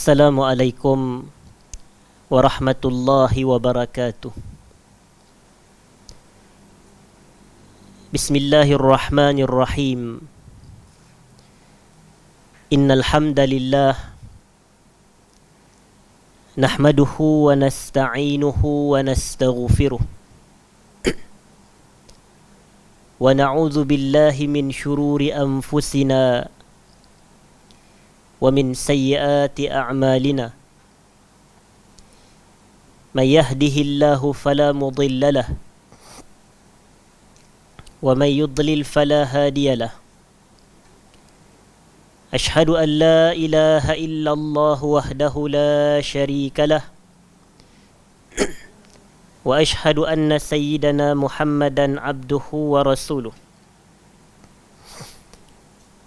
Assalamualaikum warahmatullahi wabarakatuh. Bismillahirrahmanirrahim. Innal hamdalillah nahmaduhu wa nasta'inuhu wa nastaghfiruh wa na'udzu billahi min syururi anfusina ومن سيئات أعمالنا من يهده الله فلا مضل له ومن يضلل فلا هادي له أشهد أن لا إله إلا الله وحده لا شريك له وأشهد أن سيدنا محمدا عبده ورسوله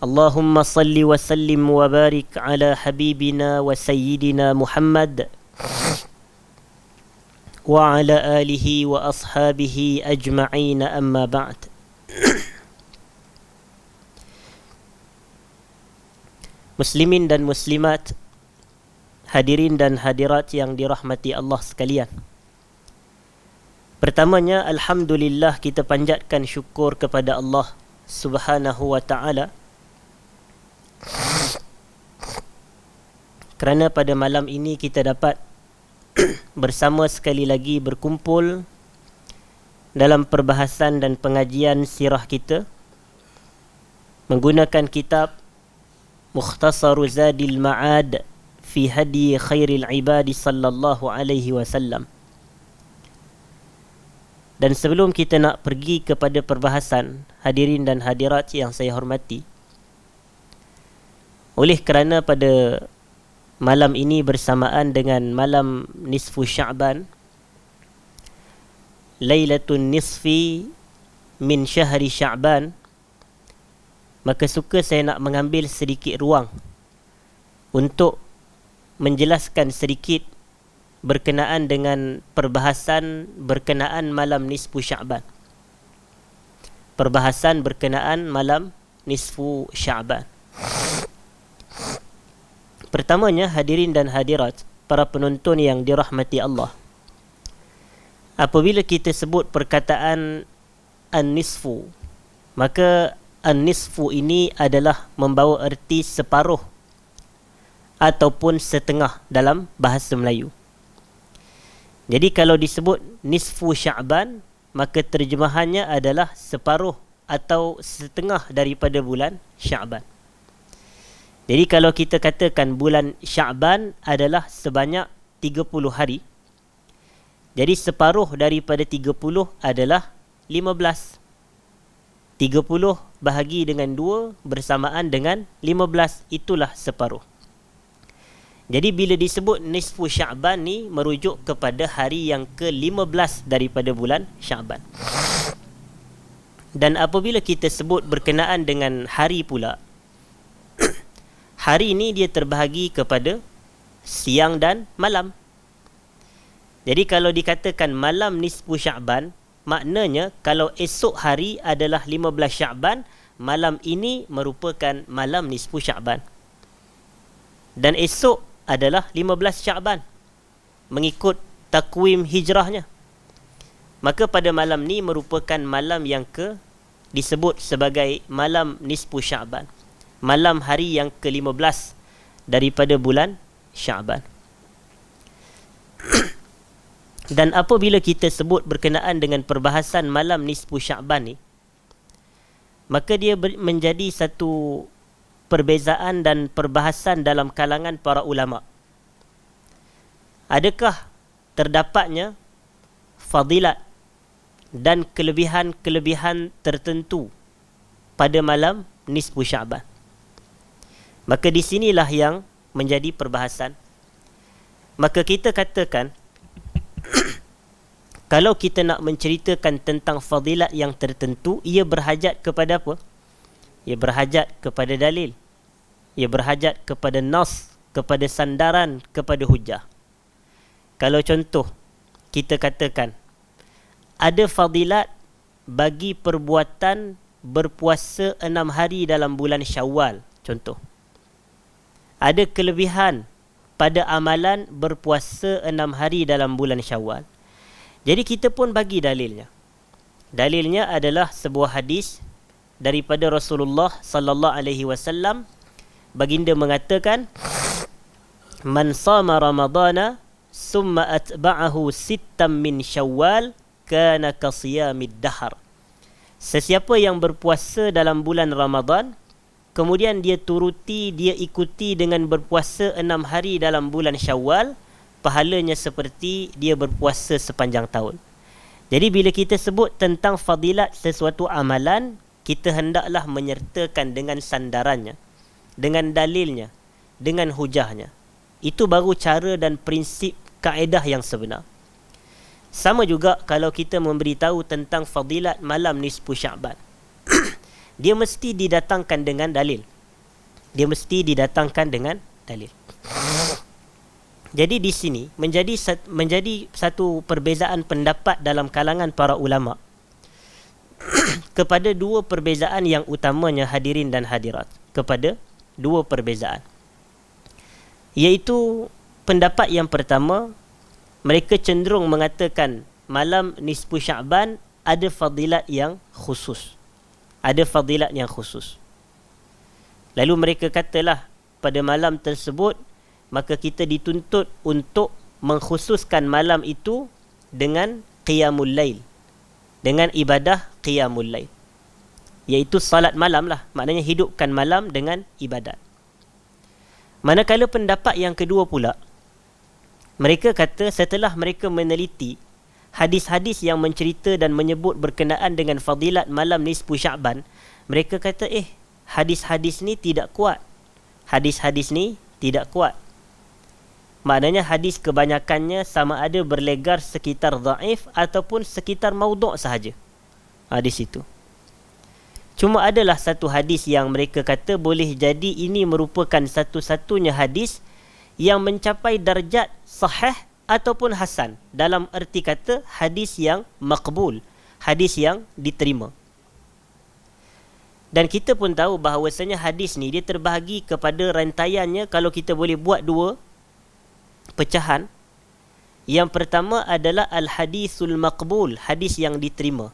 اللهم صل وسلم وبارك على حبيبنا وسيدنا محمد وعلى آله وأصحابه أجمعين أما بعد. Muslimin dan muslimat, hadirin dan hadirat yang dirahmati Allah sekalian. Pertamanya, alhamdulillah, kita panjatkan syukur kepada Allah Subhanahu wa ta'ala kerana pada malam ini kita dapat bersama sekali lagi berkumpul dalam perbahasan dan pengajian sirah kita menggunakan kitab Mukhtasar Zadil Ma'ad fi Hadi Khairil Ibadi sallallahu alaihi wasallam. Dan sebelum kita nak pergi kepada perbahasan, hadirin dan hadirat yang saya hormati, oleh kerana pada malam ini bersamaan dengan malam nisfu Sya'ban, Lailatun Nisfi min Syahri Sya'ban, maka suka saya nak mengambil sedikit ruang untuk menjelaskan sedikit berkenaan dengan perbahasan berkenaan malam nisfu Sya'ban. Perbahasan berkenaan malam nisfu Sya'ban. Pertamanya, hadirin dan hadirat, para penonton yang dirahmati Allah, apabila kita sebut perkataan an-nisfu, maka an-nisfu ini adalah membawa erti separuh ataupun setengah dalam bahasa Melayu. Jadi kalau disebut nisfu Sya'ban, maka terjemahannya adalah separuh atau setengah daripada bulan Sya'ban. Jadi kalau kita katakan bulan Sya'ban adalah sebanyak 30 hari, jadi separuh daripada 30 adalah 15. 30 bahagi dengan 2 bersamaan dengan 15, itulah separuh. Jadi bila disebut nisfu Sya'ban ni merujuk kepada hari yang ke-15 daripada bulan Sya'ban. Dan apabila kita sebut berkenaan dengan hari pula, hari ini dia terbahagi kepada siang dan malam. Jadi kalau dikatakan malam nisfu Sya'ban, maknanya kalau esok hari adalah 15 Sya'ban, malam ini merupakan malam nisfu Sya'ban. Dan esok adalah 15 Sya'ban mengikut takwim hijrahnya. Maka pada malam ni merupakan malam yang disebut sebagai malam nisfu Sya'ban, malam hari yang ke-15 daripada bulan Sya'ban. Dan apabila kita sebut berkenaan dengan perbahasan malam nisfu Sya'ban ni, maka dia menjadi satu perbezaan dan perbahasan dalam kalangan para ulama. Adakah terdapatnya fadilat dan kelebihan-kelebihan tertentu pada malam nisfu Sya'ban? Maka di sinilah yang menjadi perbahasan. Maka kita katakan kalau kita nak menceritakan tentang fadilat yang tertentu, ia berhajat kepada apa? Ia berhajat kepada dalil. Ia berhajat kepada nas, kepada sandaran, kepada hujah. Kalau contoh, kita katakan ada fadilat bagi perbuatan berpuasa 6 hari dalam bulan Syawal, contoh. Ada kelebihan pada amalan berpuasa 6 hari dalam bulan Syawal. Jadi kita pun bagi dalilnya. Dalilnya adalah sebuah hadis daripada Rasulullah sallallahu alaihi wasallam. Baginda mengatakan, "Man shama Ramadana summa atba'ahu sittam min Syawal kana kasiyamid dahar." Sesiapa yang berpuasa dalam bulan Ramadan, kemudian dia ikuti dengan berpuasa 6 hari dalam bulan Syawal, pahalanya seperti dia berpuasa sepanjang tahun. Jadi bila kita sebut tentang fadilat sesuatu amalan, kita hendaklah menyertakan dengan sandarannya, dengan dalilnya, dengan hujahnya. Itu baru cara dan prinsip kaedah yang sebenar. Sama juga kalau kita memberitahu tentang fadilat malam nisfu Sya'ban. Dia mesti didatangkan dengan dalil. Dia mesti didatangkan dengan dalil. Jadi di sini menjadi satu perbezaan pendapat dalam kalangan para ulama kepada dua perbezaan yang utamanya hadirin dan hadirat. Kepada dua perbezaan. Iaitu pendapat yang pertama, mereka cenderung mengatakan malam nisfu Sya'ban ada fadilat yang khusus. Ada fadilat yang khusus. Lalu mereka katalah pada malam tersebut, maka kita dituntut untuk mengkhususkan malam itu dengan qiyamul lail. Dengan ibadah qiyamul lail. Iaitu salat malam lah. Maknanya hidupkan malam dengan ibadat. Manakala pendapat yang kedua pula, mereka kata setelah mereka meneliti hadis-hadis yang mencerita dan menyebut berkenaan dengan fadilat malam nisfu Sya'ban, mereka kata hadis-hadis ni tidak kuat. Hadis-hadis ni tidak kuat. Maknanya hadis kebanyakannya sama ada berlegar sekitar dhaif ataupun sekitar maudhu' sahaja. Di situ. Cuma adalah satu hadis yang mereka kata boleh jadi ini merupakan satu-satunya hadis yang mencapai darjat sahih ataupun hasan, dalam erti kata hadis yang maqbul, hadis yang diterima. Dan kita pun tahu bahawasanya hadis ni dia terbahagi kepada rantaiannya, kalau kita boleh buat dua pecahan. Yang pertama adalah al-hadisul maqbul, hadis yang diterima.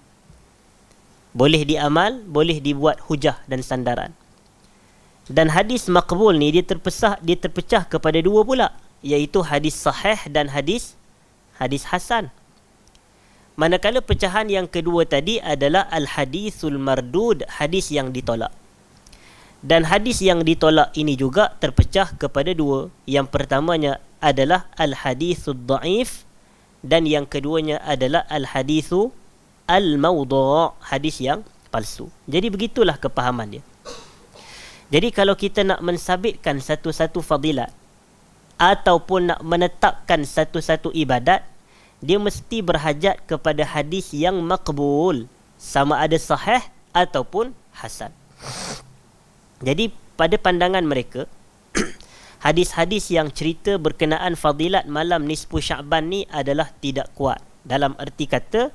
Boleh diamal, boleh dibuat hujah dan sandaran. Dan hadis maqbul ni dia terpecah kepada dua pula, iaitu hadis sahih dan hadis hasan. Manakala pecahan yang kedua tadi adalah al-hadisul mardud, hadis yang ditolak. Dan hadis yang ditolak ini juga terpecah kepada dua. Yang pertamanya adalah al-hadisul dhaif dan yang keduanya adalah al-hadisu al-maudhu', hadis yang palsu. Jadi begitulah kepahaman dia. Jadi kalau kita nak mensabitkan satu-satu fadilat ataupun nak menetapkan satu-satu ibadat, dia mesti berhajat kepada hadis yang maqbul, sama ada sahih ataupun hasan. Jadi pada pandangan mereka, hadis-hadis yang cerita berkenaan fadilat malam nisfu Sya'ban ni adalah tidak kuat. Dalam erti kata,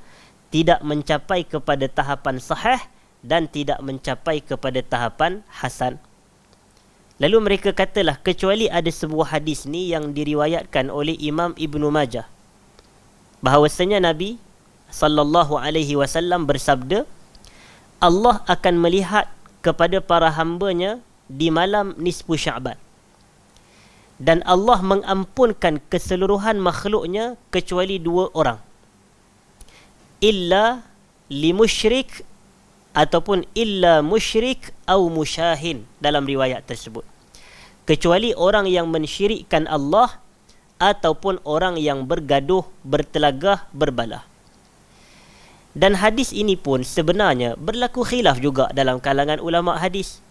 tidak mencapai kepada tahapan sahih dan tidak mencapai kepada tahapan hasan. Lalu mereka katalah, kecuali ada sebuah hadis ni yang diriwayatkan oleh Imam Ibnu Majah, bahawasanya Nabi sallallahu alaihi wasallam bersabda, Allah akan melihat kepada para hambanya di malam nisfu Sya'ban, dan Allah mengampunkan keseluruhan makhluknya kecuali dua orang, illa limusyrik ataupun illa musyrik au musyahin, dalam riwayat tersebut, kecuali orang yang mensyirikkan Allah ataupun orang yang bergaduh, bertelagah, berbalah. Dan hadis ini pun sebenarnya berlaku khilaf juga dalam kalangan ulama hadis.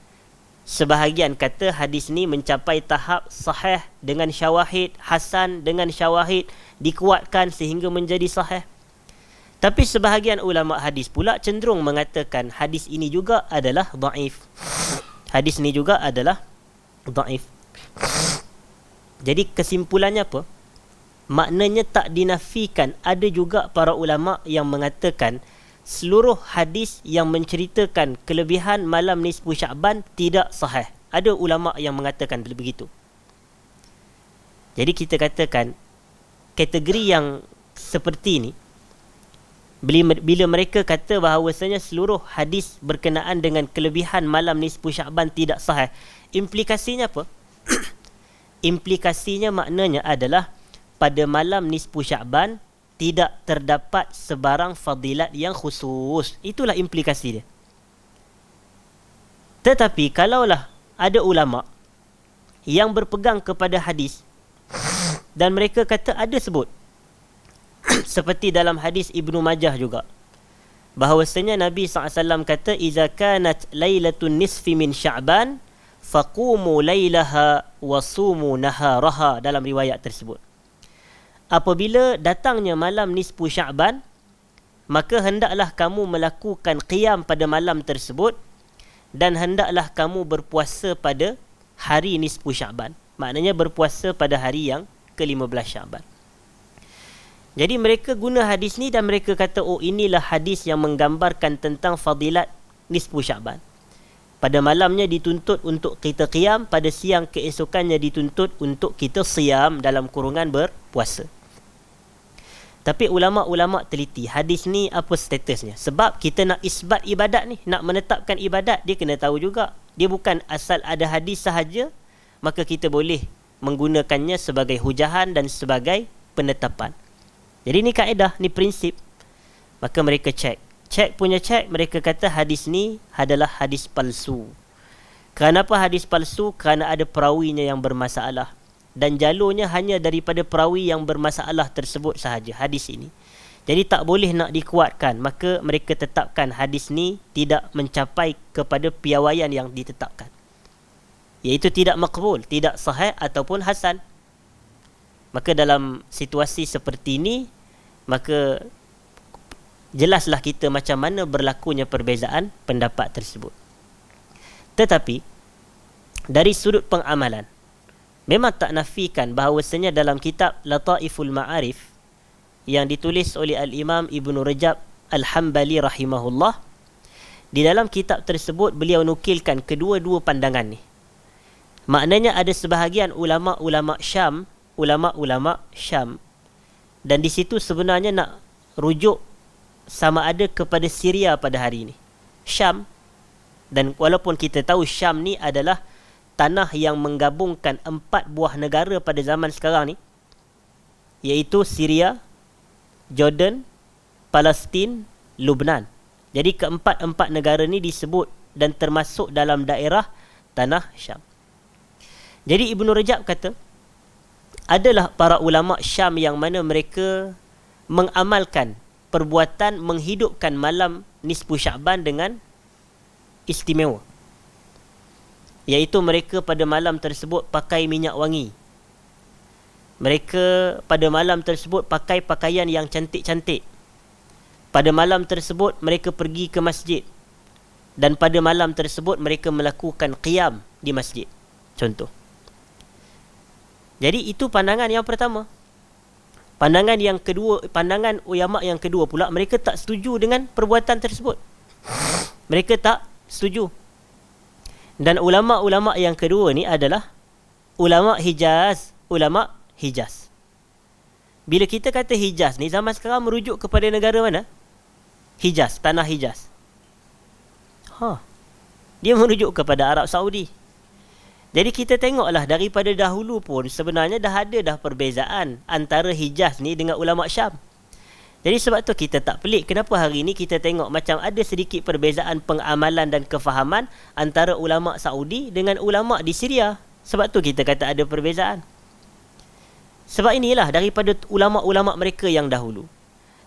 Sebahagian kata hadis ni mencapai tahap sahih dengan syawahid, hasan dengan syawahid, dikuatkan sehingga menjadi sahih. Tapi sebahagian ulama hadis pula cenderung mengatakan hadis ini juga adalah dhaif. Hadis ini juga adalah dhaif. Jadi kesimpulannya apa? Maknanya tak dinafikan, ada juga para ulama yang mengatakan seluruh hadis yang menceritakan kelebihan malam nisfu Sya'ban tidak sahih. Ada ulama yang mengatakan begitu. Jadi kita katakan kategori yang seperti ni, bila mereka kata bahawasanya seluruh hadis berkenaan dengan kelebihan malam nisfu Sya'ban tidak sahih, implikasinya apa? Implikasinya maknanya adalah pada malam nisfu Sya'ban tidak terdapat sebarang fadilat yang khusus. Itulah implikasi dia. Tetapi kalaulah ada ulama yang berpegang kepada hadis dan mereka kata ada sebut seperti dalam hadis Ibnu Majah juga, bahawasanya Nabi SAW kata iza kanat lailatun nisfi min Sya'ban faqumu lailaha wasumu naharaha, dalam riwayat tersebut. Apabila datangnya malam nisfu Sya'ban, maka hendaklah kamu melakukan qiyam pada malam tersebut dan hendaklah kamu berpuasa pada hari nisfu Sya'ban. Maknanya berpuasa pada hari yang ke-15 Sya'ban. Jadi mereka guna hadis ni dan mereka kata, oh inilah hadis yang menggambarkan tentang fadilat nisfu Sya'ban. Pada malamnya dituntut untuk kita qiyam, pada siang keesokannya dituntut untuk kita siyam dalam kurungan berpuasa. Tapi ulama-ulama teliti hadis ni apa statusnya. Sebab kita nak isbat ibadat ni, nak menetapkan ibadat, dia kena tahu juga. Dia bukan asal ada hadis sahaja, maka kita boleh menggunakannya sebagai hujahan dan sebagai penetapan. Jadi ni kaedah, ni prinsip. Maka mereka cek punya cek, mereka kata hadis ni adalah hadis palsu. Kenapa hadis palsu? Kerana ada perawinya yang bermasalah, dan jalurnya hanya daripada perawi yang bermasalah tersebut sahaja, hadis ini. Jadi tak boleh nak dikuatkan. Maka mereka tetapkan hadis ni tidak mencapai kepada piawaian yang ditetapkan, iaitu tidak maqbul, tidak sahih ataupun hasan. Maka dalam situasi seperti ini, maka jelaslah kita macam mana berlakunya perbezaan pendapat tersebut. Tetapi dari sudut pengamalan, memang tak nafikan bahawasanya dalam kitab Lataiful Ma'arif yang ditulis oleh Al-Imam Ibn Rajab Al-Hambali rahimahullah, di dalam kitab tersebut beliau nukilkan kedua-dua pandangan ni. Maknanya ada sebahagian ulama-ulama Syam, dan di situ sebenarnya nak rujuk sama ada kepada Syria pada hari ini, Syam. Dan walaupun kita tahu Syam ni adalah tanah yang menggabungkan 4 buah negara pada zaman sekarang ni, iaitu Syria, Jordan, Palestin, Lubnan. Jadi keempat-empat negara ni disebut dan termasuk dalam daerah tanah Syam. Jadi Ibn Rajab kata, adalah para ulama Syam yang mana mereka mengamalkan perbuatan menghidupkan malam nisfu Sya'ban dengan istimewa, iaitu mereka pada malam tersebut pakai minyak wangi. Mereka pada malam tersebut pakai pakaian yang cantik-cantik. Pada malam tersebut mereka pergi ke masjid, dan pada malam tersebut mereka melakukan qiyam di masjid, contoh. Jadi itu pandangan yang pertama. Pandangan yang kedua, pandangan ulama yang kedua pula, mereka tak setuju dengan perbuatan tersebut. Mereka tak setuju. Dan ulama-ulama yang kedua ni adalah ulama Hijaz. Bila kita kata Hijaz ni, zaman sekarang merujuk kepada negara mana? Hijaz, tanah Hijaz. Dia merujuk kepada Arab Saudi. Jadi kita tengoklah daripada dahulu pun sebenarnya dah ada perbezaan antara Hijaz ni dengan ulama Syam. Jadi sebab tu kita tak pelik kenapa hari ni kita tengok macam ada sedikit perbezaan pengamalan dan kefahaman antara ulama Saudi dengan ulama di Syria. Sebab tu kita kata ada perbezaan. Sebab inilah daripada ulama-ulama mereka yang dahulu.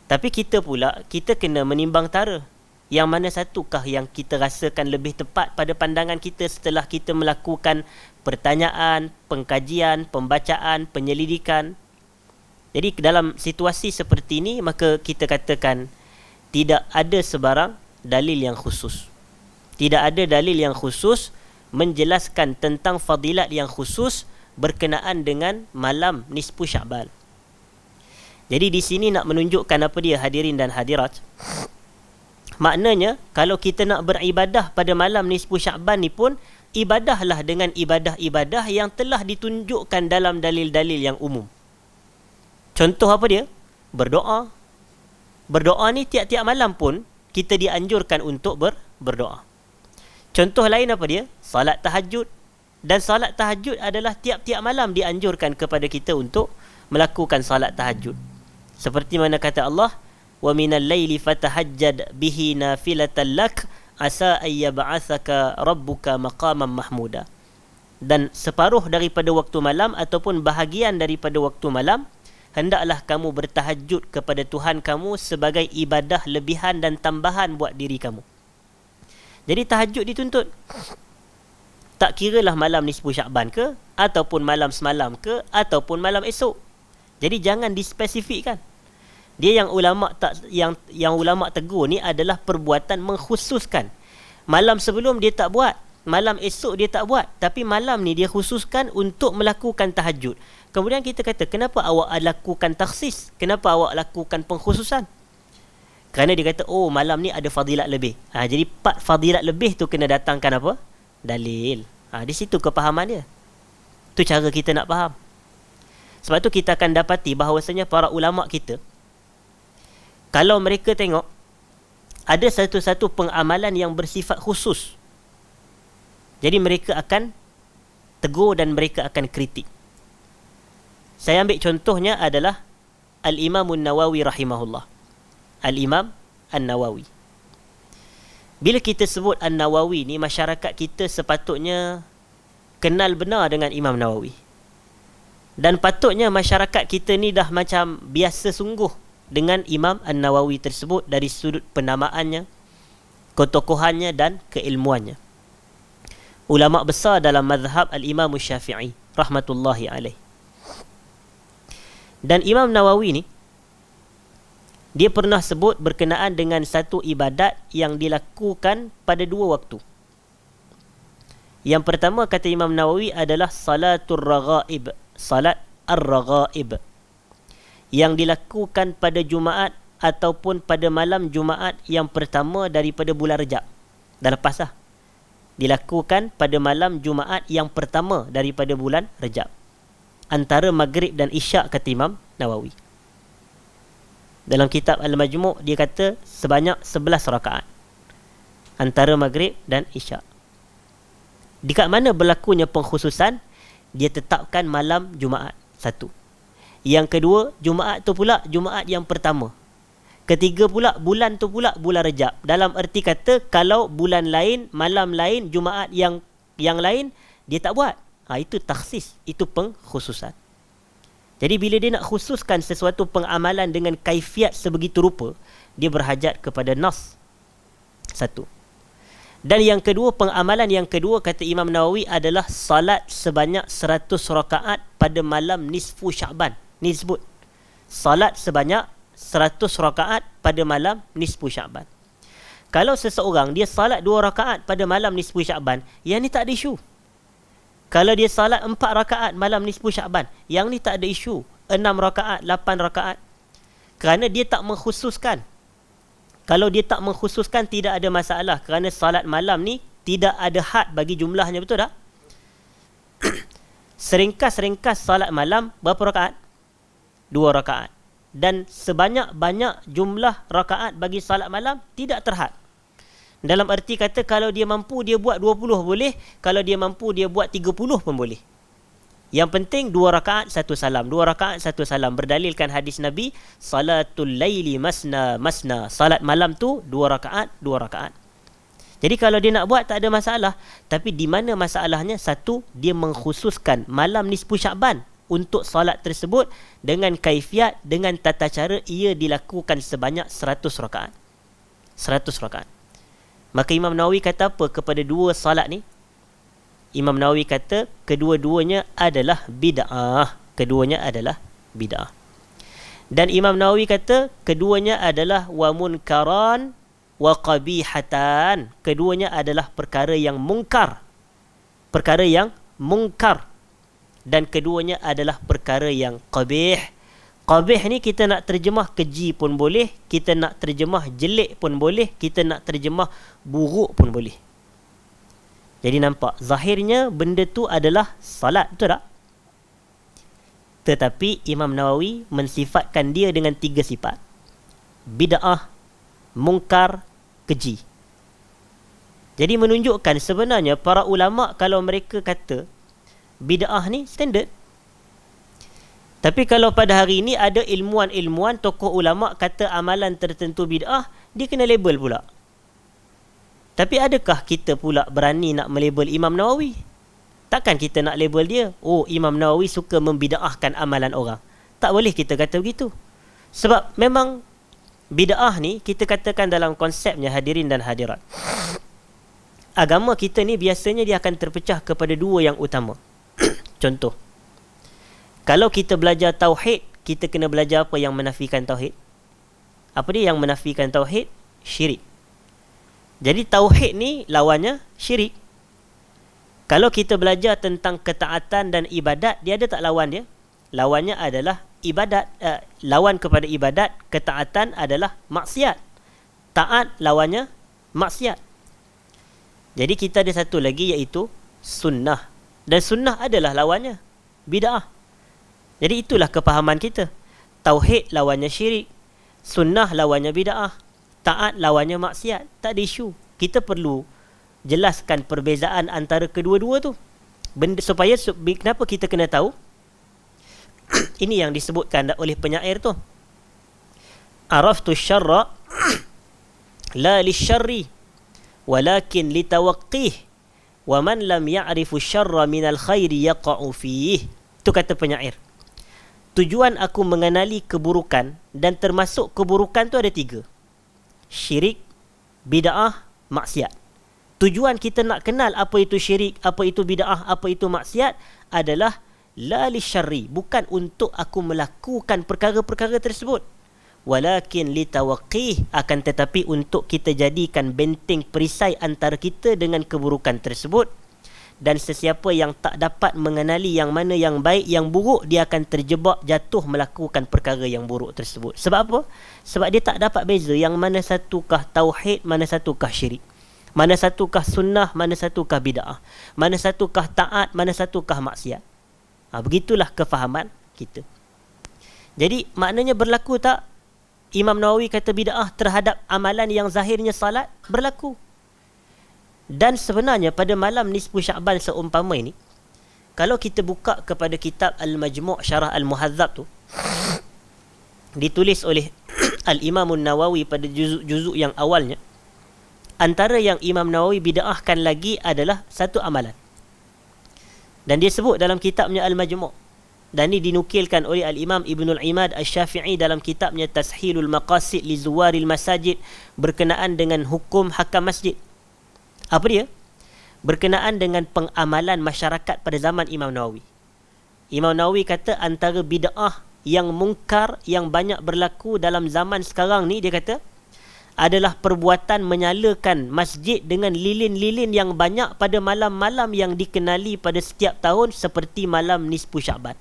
Tapi kita pula, kita kena menimbang tara. Yang mana satukah yang kita rasakan lebih tepat pada pandangan kita setelah kita melakukan pertanyaan, pengkajian, pembacaan, penyelidikan. Jadi dalam situasi seperti ini, maka kita katakan tidak ada sebarang dalil yang khusus. Tidak ada dalil yang khusus menjelaskan tentang fadilat yang khusus berkenaan dengan malam nisfu Sya'ban. Jadi di sini nak menunjukkan apa dia, hadirin dan hadirat. Maknanya kalau kita nak beribadah pada malam nisfu Sya'ban ni pun ibadahlah dengan ibadah-ibadah yang telah ditunjukkan dalam dalil-dalil yang umum. Contoh apa dia? Berdoa. Berdoa ni tiap-tiap malam pun kita dianjurkan untuk berdoa. Contoh lain apa dia? Salat tahajud. Dan salat tahajud adalah tiap-tiap malam dianjurkan kepada kita untuk melakukan salat tahajud. Seperti mana kata Allah, wa minal laili fatahajjad bihi nafilatan lak asa ayyab'atsaka rabbuka maqaman mahmuda. Dan separuh daripada waktu malam ataupun bahagian daripada waktu malam, hendaklah kamu bertahajud kepada Tuhan kamu sebagai ibadah lebihan dan tambahan buat diri kamu. Jadi tahajud dituntut. Tak kiralah malam nisfu Syakban ke, ataupun malam semalam ke, ataupun malam esok. Jadi jangan dispesifikkan. Dia yang ulama yang ulama tegur ni adalah perbuatan mengkhususkan. Malam sebelum dia tak buat, malam esok dia tak buat, tapi malam ni dia khususkan untuk melakukan tahajud. Kemudian kita kata, kenapa awak lakukan takhsis? Kenapa awak lakukan pengkhususan? Kerana dia kata, oh malam ni ada fadilat lebih. Jadi part fadilat lebih tu kena datangkan apa? Dalil. Di situ kepahaman dia. Tu cara kita nak faham. Sebab tu kita akan dapati bahawasanya para ulama kita, kalau mereka tengok ada satu-satu pengamalan yang bersifat khusus, jadi mereka akan tegur dan mereka akan kritik. Saya ambil contohnya adalah Al-Imam An-Nawawi rahimahullah. Al-Imam An-Nawawi. Bila kita sebut An-Nawawi ni, masyarakat kita sepatutnya kenal benar dengan Imam Nawawi. Dan patutnya masyarakat kita ni dah macam biasa sungguh dengan Imam An-Nawawi tersebut dari sudut penamaannya, ketokohannya dan keilmuannya. Ulama besar dalam mazhab Al-Imam Syafi'i rahmatullahi alaih. Dan Imam Nawawi ni, dia pernah sebut berkenaan dengan satu ibadat yang dilakukan pada dua waktu. Yang pertama kata Imam Nawawi adalah salatul raghaib, salat ar-raghaib, yang dilakukan pada Jumaat ataupun pada malam Jumaat yang pertama daripada bulan Rejab. Dah lepas lah. Dilakukan pada malam Jumaat yang pertama daripada bulan Rejab, antara Maghrib dan Isyak, kata Imam Nawawi. Dalam kitab Al-Majmu' dia kata sebanyak 11 rakaat antara Maghrib dan Isyak. Di kat mana berlakunya pengkhususan? Dia tetapkan malam Jumaat, satu. Yang kedua, Jumaat tu pula Jumaat yang pertama. Ketiga pula, bulan tu pula bulan Rejab. Dalam erti kata, kalau bulan lain, malam lain, Jumaat yang lain, dia tak buat. Itu takhsis, itu pengkhususan. Jadi bila dia nak khususkan sesuatu pengamalan dengan kaifiat sebegitu rupa, dia berhajat kepada nas. Satu. Dan yang kedua, pengamalan yang kedua kata Imam Nawawi adalah salat sebanyak 100 rakaat pada malam nisfu Sya'ban. Ni disebut salat sebanyak 100 rakaat pada malam nisfu Sya'ban. Kalau seseorang dia salat 2 rakaat pada malam nisfu Sya'ban, yang ni tak ada isu. Kalau dia salat 4 rakaat malam nisfu Sya'ban, yang ni tak ada isu. 6 rakaat, 8 rakaat. Kerana dia tak mengkhususkan. Kalau dia tak mengkhususkan, tidak ada masalah. Kerana salat malam ni tidak ada had bagi jumlahnya, betul tak? Seringkas-ringkas salat malam berapa rakaat? 2 rakaat. Dan sebanyak-banyak jumlah rakaat bagi salat malam tidak terhad. Dalam erti kata, kalau dia mampu dia buat 20 boleh, kalau dia mampu dia buat 30 pun boleh. Yang penting 2 rakaat 1 salam, 2 rakaat 1 salam. Berdalilkan hadis Nabi, salatul laili masna masna. Salat malam tu 2 rakaat 2 rakaat. Jadi kalau dia nak buat tak ada masalah. Tapi di mana masalahnya? Satu, dia mengkhususkan malam nisfu Sya'ban untuk salat tersebut dengan kaifiat, dengan tata cara ia dilakukan sebanyak 100 rakaat. 100 rakaat. Maka Imam Nawawi kata apa kepada dua salat ni? Imam Nawawi kata kedua-duanya adalah bid'ah. Keduanya adalah bid'ah. Dan Imam Nawawi kata keduanya adalah wa munkaran wa qabihatan. Keduanya adalah perkara yang mungkar. Perkara yang mungkar. Dan keduanya adalah perkara yang qabih. Qabih ni kita nak terjemah keji pun boleh, kita nak terjemah jelek pun boleh, kita nak terjemah buruk pun boleh. Jadi nampak, zahirnya benda tu adalah salat, betul tak? Tetapi Imam Nawawi mensifatkan dia dengan 3 sifat. Bid'ah, mungkar, keji. Jadi menunjukkan sebenarnya para ulama kalau mereka kata bid'ah ni standard. Tapi kalau pada hari ini ada ilmuwan-ilmuwan, tokoh ulama kata amalan tertentu bid'ah, dia kena label pula. Tapi adakah kita pula berani nak melabel Imam Nawawi? Takkan kita nak label dia, oh Imam Nawawi suka membid'ahkan amalan orang. Tak boleh kita kata begitu. Sebab memang bid'ah ni kita katakan dalam konsepnya hadirin dan hadirat. Agama kita ni biasanya dia akan terpecah kepada 2 yang utama. Contoh, kalau kita belajar tauhid, kita kena belajar apa yang menafikan tauhid. Apa dia yang menafikan tauhid? Syirik. Jadi tauhid ni lawannya syirik. Kalau kita belajar tentang ketaatan dan ibadat, dia ada tak lawan dia? Lawannya adalah ibadat. Lawan kepada ibadat, ketaatan adalah maksiat. Taat lawannya maksiat. Jadi kita ada satu lagi iaitu sunnah. Dan sunnah adalah lawannya bid'ah. Jadi itulah kefahaman kita. Tauhid lawannya syirik, sunnah lawannya bid'ah, taat lawannya maksiat. Tak ada isu. Kita perlu jelaskan perbezaan antara kedua-dua tu. Supaya kenapa kita kena tahu? Ini yang disebutkan oleh penyair tu. Araftu syarra la lisyarri walakin litawaqqih wa man lam ya'rifu syarra minal khairi yaqa'u fih. Itu kata penyair. Tujuan aku mengenali keburukan, dan termasuk keburukan tu ada 3. Syirik, bid'ah, maksiat. Tujuan kita nak kenal apa itu syirik, apa itu bid'ah, apa itu maksiat adalah la lisyarri, bukan untuk aku melakukan perkara-perkara tersebut, walakin litawaqqih, akan tetapi untuk kita jadikan benteng perisai antara kita dengan keburukan tersebut. Dan sesiapa yang tak dapat mengenali yang mana yang baik, yang buruk, dia akan terjebak jatuh melakukan perkara yang buruk tersebut. Sebab apa? Sebab dia tak dapat beza yang mana satukah tauhid, mana satukah syirik, mana satukah sunnah, mana satukah bid'ah, mana satukah taat, mana satukah maksiat. Begitulah kefahaman kita. Jadi maknanya berlaku tak Imam Nawawi kata bid'ah terhadap amalan yang zahirnya salat? Berlaku. Dan sebenarnya pada malam nisfu Sya'ban seumpama ini, kalau kita buka kepada kitab Al-Majmu' Syarah Al-Muhadzab tu, ditulis oleh Al-Imam Nawawi pada juzuk yang awalnya, antara yang Imam Nawawi bid'ahkan lagi adalah satu amalan. Dan dia sebut dalam kitabnya Al-Majmu'. Dan ini dinukilkan oleh Al-Imam Ibnul Imad Asy-Syafi'i dalam kitabnya Tashilul Maqasid li Zuwaril Masajid, berkenaan dengan hukum hakam masjid. Apa dia? Berkenaan dengan pengamalan masyarakat pada zaman Imam Nawawi. Imam Nawawi kata antara bid'ah yang mungkar yang banyak berlaku dalam zaman sekarang ni, dia kata adalah perbuatan menyalakan masjid dengan lilin-lilin yang banyak pada malam-malam yang dikenali pada setiap tahun, seperti malam nisfu Sya'ban.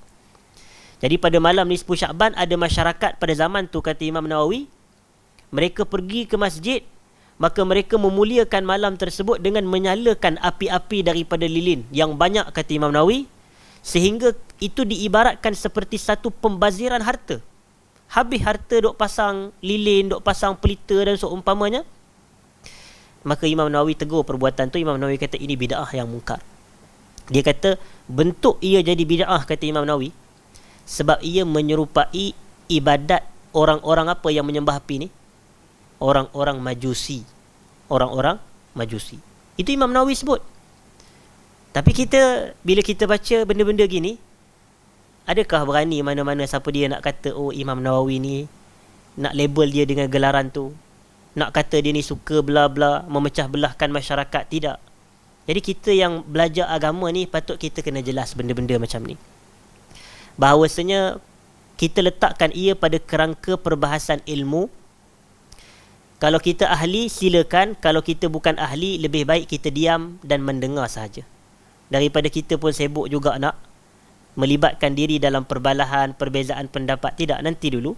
Jadi pada malam nisfu Sya'ban ada masyarakat pada zaman tu, kata Imam Nawawi, mereka pergi ke masjid, maka mereka memuliakan malam tersebut dengan menyalakan api-api daripada lilin yang banyak, kata Imam Nawawi, sehingga itu diibaratkan seperti satu pembaziran harta. Habis harta duk pasang lilin, duk pasang pelita dan seumpamanya. Maka Imam Nawawi tegur perbuatan tu. Imam Nawawi kata ini bid'ah yang mungkar. Dia kata bentuk ia jadi bid'ah, kata Imam Nawawi, sebab ia menyerupai ibadat orang-orang apa yang menyembah api ni? Orang-orang Majusi. Orang-orang Majusi. Itu Imam Nawawi sebut. Tapi kita, bila kita baca benda-benda gini, adakah berani mana-mana siapa dia nak kata, oh Imam Nawawi ni, nak label dia dengan gelaran tu, nak kata dia ni suka bla-bla, memecah belahkan masyarakat? Tidak. Jadi kita yang belajar agama ni, patut kita kena jelas benda-benda macam ni. Bahawasanya kita letakkan ia pada kerangka perbahasan ilmu. Kalau kita ahli, silakan. Kalau kita bukan ahli, lebih baik kita diam dan mendengar sahaja, daripada kita pun sibuk juga nak melibatkan diri dalam perbalahan, perbezaan pendapat. Tidak, nanti dulu.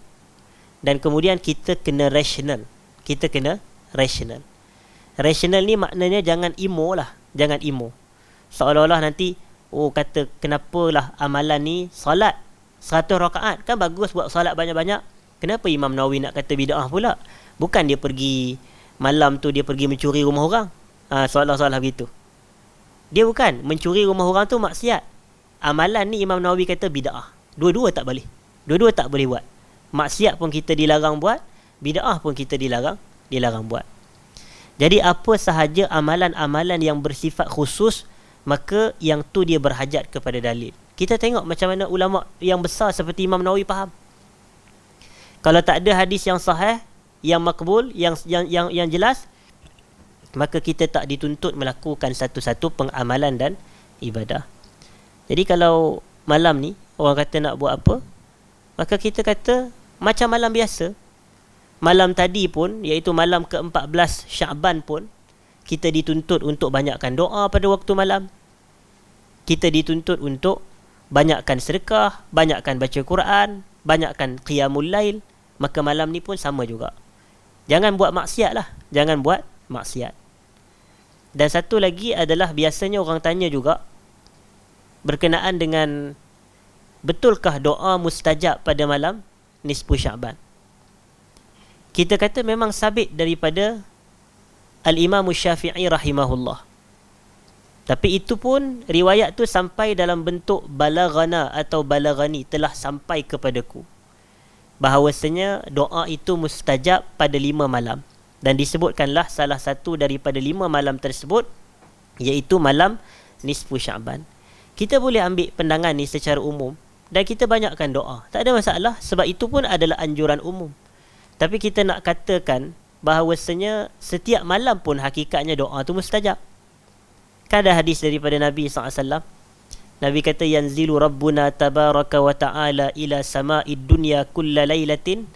Dan kemudian kita kena rasional. Kita kena rasional. Rasional ni maknanya jangan emo lah. Jangan emo. Seolah-olah nanti, kata kenapalah amalan ni solat 100 rakaat. Kan bagus buat solat banyak-banyak. Kenapa Imam Nawawi nak kata bid'ah pula? Bukan dia pergi malam tu dia pergi mencuri rumah orang. Soalah-soalah begitu. Dia bukan. Mencuri rumah orang tu maksiat. Amalan ni Imam Nawawi kata bid'ah. Dua-dua tak boleh. Dua-dua tak boleh buat. Maksiat pun kita dilarang buat. Bid'ah pun kita dilarang buat. Jadi apa sahaja amalan-amalan yang bersifat khusus, maka yang tu dia berhajat kepada dalil. Kita tengok macam mana ulama yang besar seperti Imam Nawawi faham. Kalau tak ada hadis yang sahih, yang makbul, yang jelas, maka kita tak dituntut melakukan satu-satu pengamalan dan ibadah. Jadi kalau malam ni orang kata nak buat apa, maka kita kata macam malam biasa. Malam tadi pun, iaitu malam ke-14 Syaban pun, kita dituntut untuk banyakkan doa pada waktu malam. Kita dituntut untuk banyakkan sedekah, banyakkan baca Quran, banyakkan qiyamul lail. Maka malam ni pun sama juga. Jangan buat maksiat lah. Jangan buat maksiat. Dan satu lagi adalah biasanya orang tanya juga berkenaan dengan betulkah doa mustajab pada malam nisfu Syaban. Kita kata memang sabit daripada Al-Imam Syafi'i rahimahullah. Tapi itu pun riwayat tu sampai dalam bentuk balaghana atau balaghani, telah sampai kepadaku, bahawasanya doa itu mustajab pada 5 malam. Dan disebutkanlah salah satu daripada 5 malam tersebut, iaitu malam nisfu Syaban. Kita boleh ambil pandangan ni secara umum dan kita banyakkan doa. Tak ada masalah, sebab itu pun adalah anjuran umum. Tapi kita nak katakan bahawasanya setiap malam pun hakikatnya doa tu mustajab. Kan ada hadis daripada Nabi SAW. Nabi kata, yanzilu Rabbuna tabaraka wa ta'ala ila sama'id dunya kulla laylatin.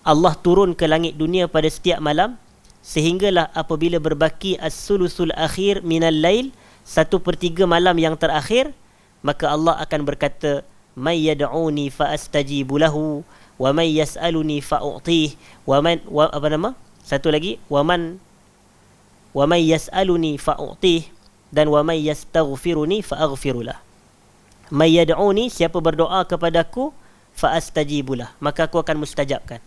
Allah turun ke langit dunia pada setiap malam, sehinggalah apabila berbaki as-sulusul akhir minal lail, 1/3 malam yang terakhir, maka Allah akan berkata, may yad'uni fa astajibu lahu wa may yas'aluni fa u'tih wa may yas'aluni fa u'tih, dan wa may yastaghfiruni fa aghfirulah. May yad'uni, siapa berdoa kepadaku, fa astajibulah, maka aku akan mustajabkan.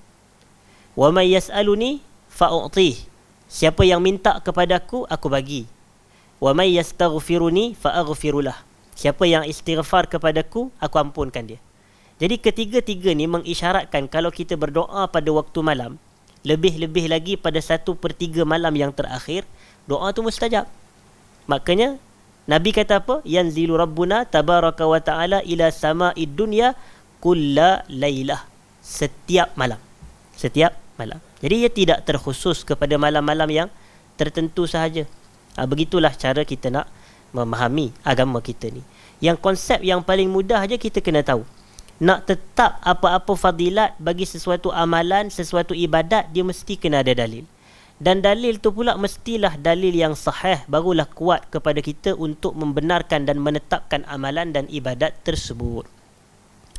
Wa may yas'aluni fa u'tih, siapa yang minta kepadaku, aku bagi. Wa may yastaghfiruni fa aghfirulah, siapa yang istighfar kepadaku, aku ampunkan dia. Jadi ketiga-tiga ni mengisyaratkan kalau kita berdoa pada waktu malam, lebih-lebih lagi pada 1/3 malam yang terakhir, doa tu mustajab. Makanya Nabi kata apa? Yanzilu Rabbuna tabaraka wa ta'ala ila sama'id dunya kulla laylah, setiap malam. Setiap malam. Jadi ia tidak terkhusus kepada malam-malam yang tertentu sahaja. Begitulah cara kita nak memahami agama kita ni. Yang konsep yang paling mudah aja kita kena tahu. Nak tetap apa-apa fadilat bagi sesuatu amalan, sesuatu ibadat, dia mesti kena ada dalil. Dan dalil tu pula mestilah dalil yang sahih, barulah kuat kepada kita untuk membenarkan dan menetapkan amalan dan ibadat tersebut.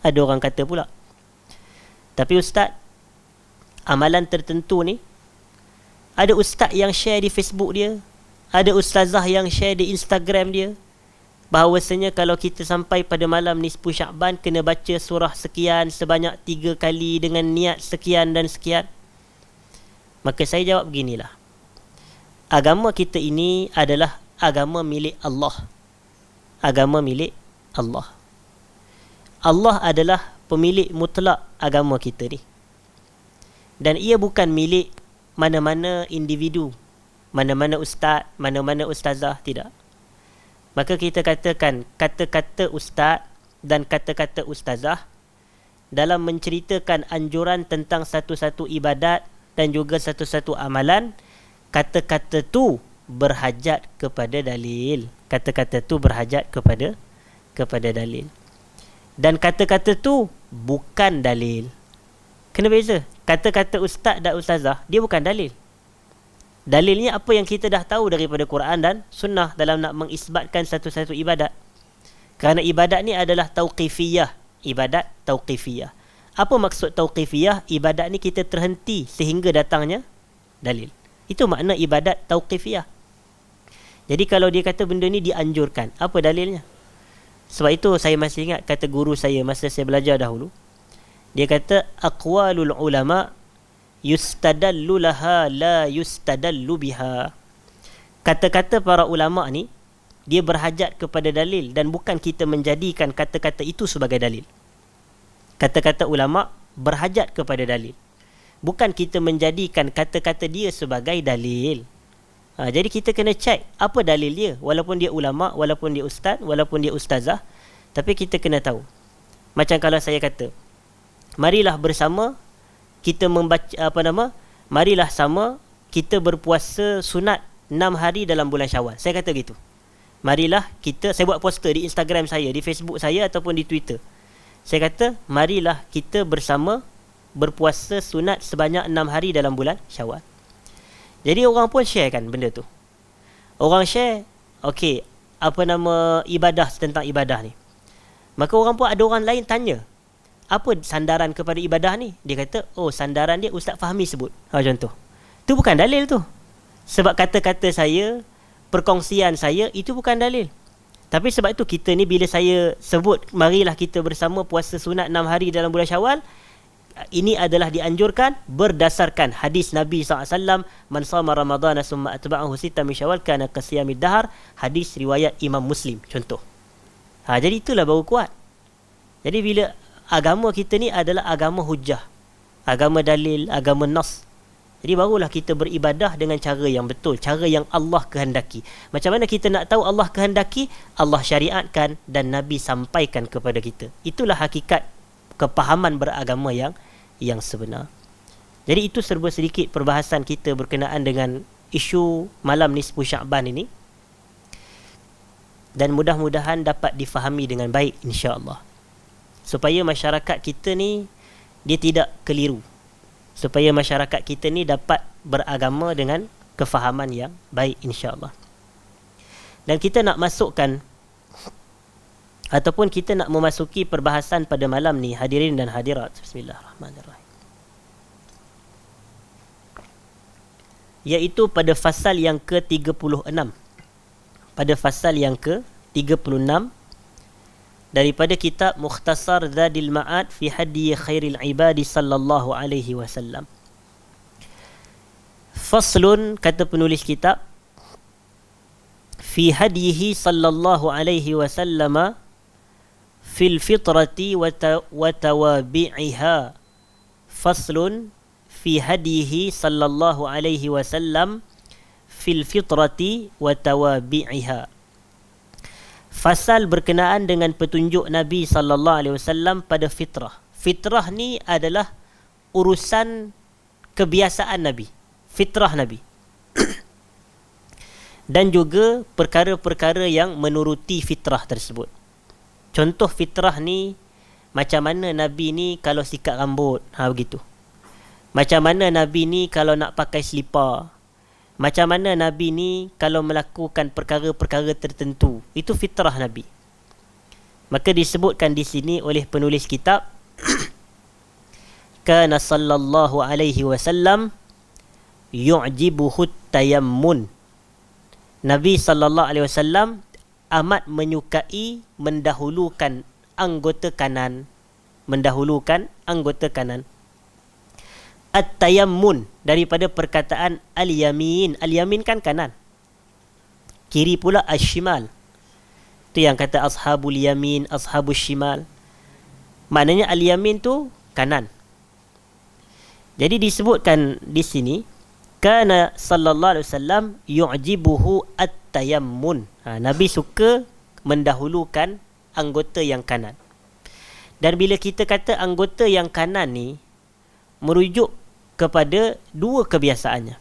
Ada orang kata pula, tapi ustaz, amalan tertentu ni, ada ustaz yang share di Facebook dia, ada ustazah yang share di Instagram dia, bahawasanya kalau kita sampai pada malam nisfu Syaban kena baca surah sekian sebanyak 3 kali dengan niat sekian dan sekian. Maka saya jawab beginilah. Agama kita ini adalah agama milik Allah. Agama milik Allah. Allah adalah pemilik mutlak agama kita ni. Dan ia bukan milik mana-mana individu, mana-mana ustaz, mana-mana ustazah, tidak. Maka kita katakan kata-kata ustaz dan kata-kata ustazah dalam menceritakan anjuran tentang satu-satu ibadat dan juga satu-satu amalan, kata-kata tu berhajat kepada dalil. Kata-kata tu berhajat kepada dalil. Dan kata-kata tu bukan dalil. Kena beza. Kata-kata ustaz dan ustazah, dia bukan dalil. Dalilnya apa yang kita dah tahu daripada Quran dan sunnah dalam nak mengisbatkan satu-satu ibadat. Kerana ibadat ni adalah tauqifiyah. Ibadat tauqifiyah. Apa maksud tauqifiyah? Ibadat ni kita terhenti sehingga datangnya dalil. Itu makna ibadat tauqifiyah. Jadi kalau dia kata benda ni dianjurkan, apa dalilnya? Sebab itu saya masih ingat kata guru saya masa saya belajar dahulu. Dia kata aqwalul ulama yustadallu laha la yustadallu biha. Kata-kata para ulama ni dia berhajat kepada dalil dan bukan kita menjadikan kata-kata itu sebagai dalil. Kata-kata ulama berhajat kepada dalil. Bukan kita menjadikan kata-kata dia sebagai dalil. Jadi kita kena cek apa dalil dia. Walaupun dia ulama, walaupun dia ustaz, walaupun dia ustazah. Tapi kita kena tahu. Macam kalau saya kata, marilah bersama kita membaca, marilah sama kita berpuasa sunat 6 hari dalam bulan Syawal. Saya kata gitu. Marilah kita, saya buat poster di Instagram saya, di Facebook saya ataupun di Twitter. Saya kata, marilah kita bersama berpuasa sunat sebanyak 6 hari dalam bulan Syawal. Jadi orang pun share kan benda tu. Orang share, okey, ibadah tentang ibadah ni. Maka orang pun ada orang lain tanya, apa sandaran kepada ibadah ni? Dia kata, oh sandaran dia Ustaz Fahmi sebut. Contoh. Tu bukan dalil tu. Sebab kata-kata saya, perkongsian saya, itu bukan dalil. Tapi sebab itu kita ni bila saya sebut, marilah kita bersama puasa sunat 6 hari dalam bulan Syawal, ini adalah dianjurkan berdasarkan hadis Nabi SAW, man sama Ramadana summa atba'ahu sita min Syawal kana qasiyamid dahar, hadis riwayat Imam Muslim, contoh. Jadi itulah baru kuat. Jadi bila agama kita ni adalah agama hujah, agama dalil, agama nas, jadi barulah kita beribadah dengan cara yang betul, cara yang Allah kehendaki. Macam mana kita nak tahu Allah kehendaki? Allah syariatkan dan Nabi sampaikan kepada kita. Itulah hakikat kepahaman beragama yang sebenar. Jadi itu serba sedikit perbahasan kita berkenaan dengan isu malam nisfu Sya'ban ini. Dan mudah-mudahan dapat difahami dengan baik insya-Allah. Supaya masyarakat kita ni dia tidak keliru. Supaya masyarakat kita ni dapat beragama dengan kefahaman yang baik insya-Allah. Dan kita nak masukkan ataupun kita nak memasuki perbahasan pada malam ni, hadirin dan hadirat. Bismillahirrahmanirrahim. Iaitu pada fasal yang ke-36. Pada fasal yang ke-36 daripada kitab Mukhtasar Zadil Ma'ad fi Hadi Khairil Ibadi sallallahu alaihi wasallam. Faslun, kata penulis kitab, fi hadihi sallallahu alaihi wasallam fil fitrati wa tawabi'iha. Faslun fi hadihi sallallahu alaihi wasallam fil fitrati wa tawabi'iha. Fasal berkenaan dengan petunjuk Nabi sallallahu alaihi wasallam pada fitrah. Fitrah ni adalah urusan kebiasaan Nabi, fitrah Nabi. Dan juga perkara-perkara yang menuruti fitrah tersebut. Contoh fitrah ni, macam mana Nabi ni kalau sikat rambut, begitu. Macam mana Nabi ni kalau nak pakai selipar. Macam mana Nabi ni kalau melakukan perkara-perkara tertentu. Itu fitrah Nabi. Maka disebutkan di sini oleh penulis kitab, kana sallallahu alaihi wasallam yu'jibuhu tayammun. Nabi sallallahu alaihi wasallam amat menyukai mendahulukan anggota kanan. Mendahulukan anggota kanan. At-tayammun, daripada perkataan al-yamin. Al-yamin kan kanan. Kiri pula asy-syimal. Itu yang kata ashabul yamin, ashabul syimal. Maknanya al-yamin tu kanan. Jadi disebutkan di sini, kana sallallahu alaihi wasallam yu'jibuhu at-tayammun. Nabi suka mendahulukan anggota yang kanan. Dan bila kita kata anggota yang kanan ni, merujuk kepada dua kebiasaannya.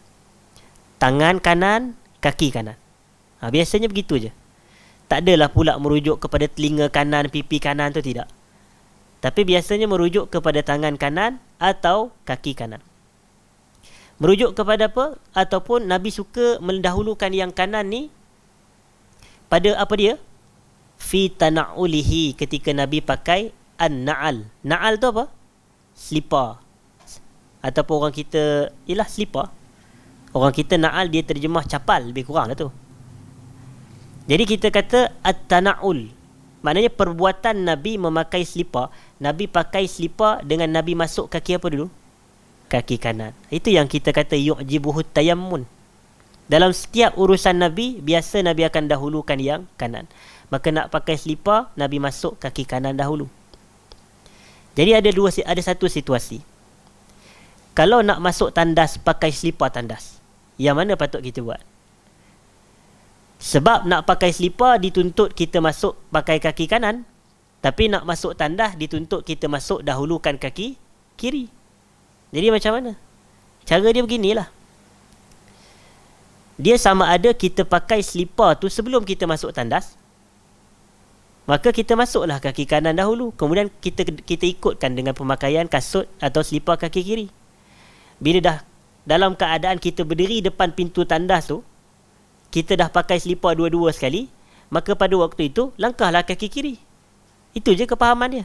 Tangan kanan, kaki kanan. Biasanya begitu je. Tak adalah pula merujuk kepada telinga kanan, pipi kanan tu, tidak. Tapi biasanya merujuk kepada tangan kanan atau kaki kanan. Merujuk kepada apa? Ataupun Nabi suka mendahulukan yang kanan ni pada apa dia? Fi tana'ulihi, ketika Nabi pakai an-na'al. Na'al tu apa? Selipar. Ataupun orang kita, ialah selipar. Orang kita na'al dia terjemah capal, lebih kurang lah tu. Jadi kita kata at-tana'ul, maknanya perbuatan Nabi memakai selipar. Nabi pakai selipar dengan Nabi masuk kaki apa dulu? Kaki kanan. Itu yang kita kata yu'jibuhut tayammun. Dalam setiap urusan Nabi, biasa Nabi akan dahulukan yang kanan. Maka nak pakai selipar, Nabi masuk kaki kanan dahulu. Jadi ada satu situasi. Kalau nak masuk tandas pakai selipar tandas, yang mana patut kita buat? Sebab nak pakai selipar dituntut kita masuk pakai kaki kanan, tapi nak masuk tandas dituntut kita masuk dahulukan kaki kiri. Jadi macam mana? Cara dia beginilah. Dia sama ada kita pakai selipar tu sebelum kita masuk tandas, maka kita masuklah kaki kanan dahulu, kemudian kita ikutkan dengan pemakaian kasut atau selipar kaki kiri. Bila dah dalam keadaan kita berdiri depan pintu tandas tu, kita dah pakai selipar dua-dua sekali, maka pada waktu itu langkahlah kaki kiri. Itu je kepahaman dia.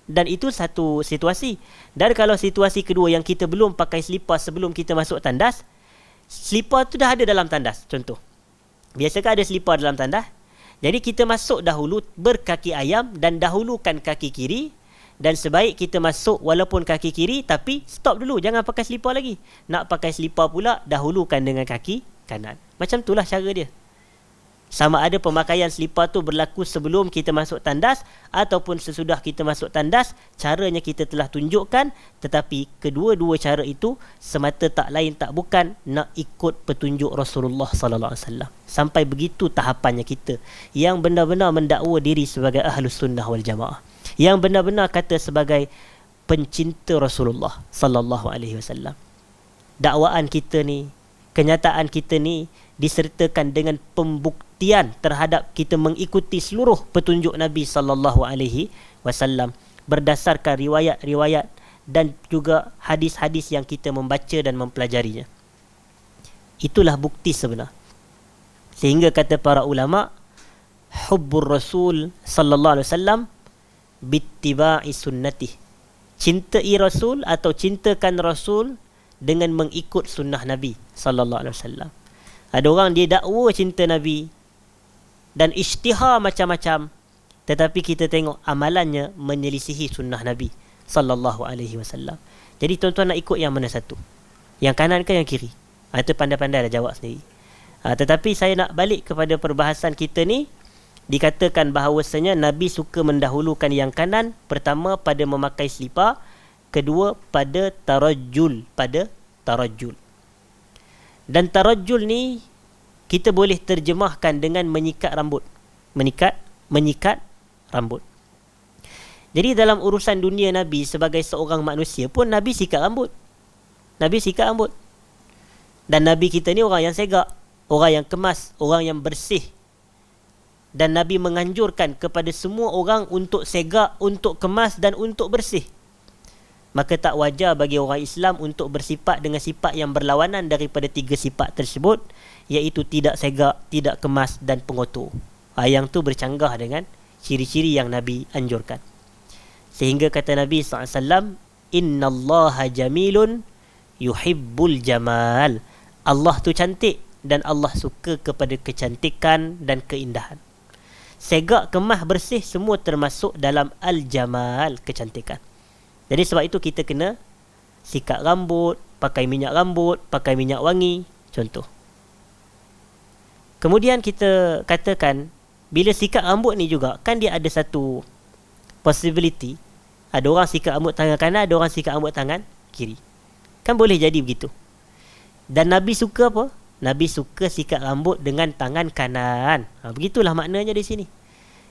Dan itu satu situasi. Dan kalau situasi kedua yang kita belum pakai selipar sebelum kita masuk tandas, selipar tu dah ada dalam tandas. Contoh, biasakah ada selipar dalam tandas? Jadi kita masuk dahulu berkaki ayam dan dahulukan kaki kiri. Dan sebaik kita masuk walaupun kaki kiri, tapi stop dulu, jangan pakai selipar lagi. Nak pakai selipar pula, dahulukan dengan kaki kanan. Macam itulah cara dia. Sama ada pemakaian selipar tu berlaku sebelum kita masuk tandas ataupun sesudah kita masuk tandas, caranya kita telah tunjukkan, tetapi kedua-dua cara itu semata tak lain tak bukan nak ikut petunjuk Rasulullah sallallahu alaihi wasallam. Sampai begitu tahapannya kita yang benar-benar mendakwa diri sebagai Ahlus Sunnah wal Jamaah, yang benar-benar kata sebagai pencinta Rasulullah sallallahu alaihi wasallam. Dakwaan kita ni, kenyataan kita ni disertakan dengan pembuktian terhadap kita mengikuti seluruh petunjuk Nabi sallallahu alaihi wasallam berdasarkan riwayat-riwayat dan juga hadis-hadis yang kita membaca dan mempelajarinya. Itulah bukti sebenar. Sehingga kata para ulama, hubbur Rasul sallallahu alaihi wasallam bittiba'i sunnatih. Cintai Rasul atau cintakan Rasul dengan mengikut sunnah Nabi sallallahu alaihi wasallam. Ada orang dia dakwa cinta Nabi dan isytihar macam-macam, tetapi kita tengok amalannya menyelisihi sunnah Nabi sallallahu alaihi wasallam. Jadi tuan-tuan nak ikut yang mana satu? Yang kanan ke yang kiri? Itu pandai-pandai dah jawab sendiri. Tetapi saya nak balik kepada perbahasan kita ni. Dikatakan bahawasanya Nabi suka mendahulukan yang kanan, pertama pada memakai selipar, kedua pada tarajjul, Dan tarajjul ni kita boleh terjemahkan dengan menyikat rambut. Menyikat rambut. Jadi dalam urusan dunia Nabi sebagai seorang manusia pun Nabi sikat rambut. Dan Nabi kita ni orang yang segak, orang yang kemas, orang yang bersih. Dan Nabi menganjurkan kepada semua orang untuk segak, untuk kemas dan untuk bersih. Maka tak wajar bagi orang Islam untuk bersifat dengan sifat yang berlawanan daripada tiga sifat tersebut, iaitu tidak segak, tidak kemas dan pengotor. Yang tu bercanggah dengan ciri-ciri yang Nabi anjurkan. Sehingga kata Nabi SAW, innallaha jamilun yuhibbul jamal. Allah tu cantik dan Allah suka kepada kecantikan dan keindahan. Segak, kemah, bersih semua termasuk dalam al-jamal, kecantikan. Jadi sebab itu kita kena sikat rambut, pakai minyak rambut, pakai minyak wangi, contoh. Kemudian kita katakan, bila sikat rambut ni juga, kan dia ada satu possibility. Ada orang sikat rambut tangan kanan, ada orang sikat rambut tangan kiri. Kan boleh jadi begitu. Dan Nabi suka apa? Nabi suka sikat rambut dengan tangan kanan. Begitulah maknanya di sini.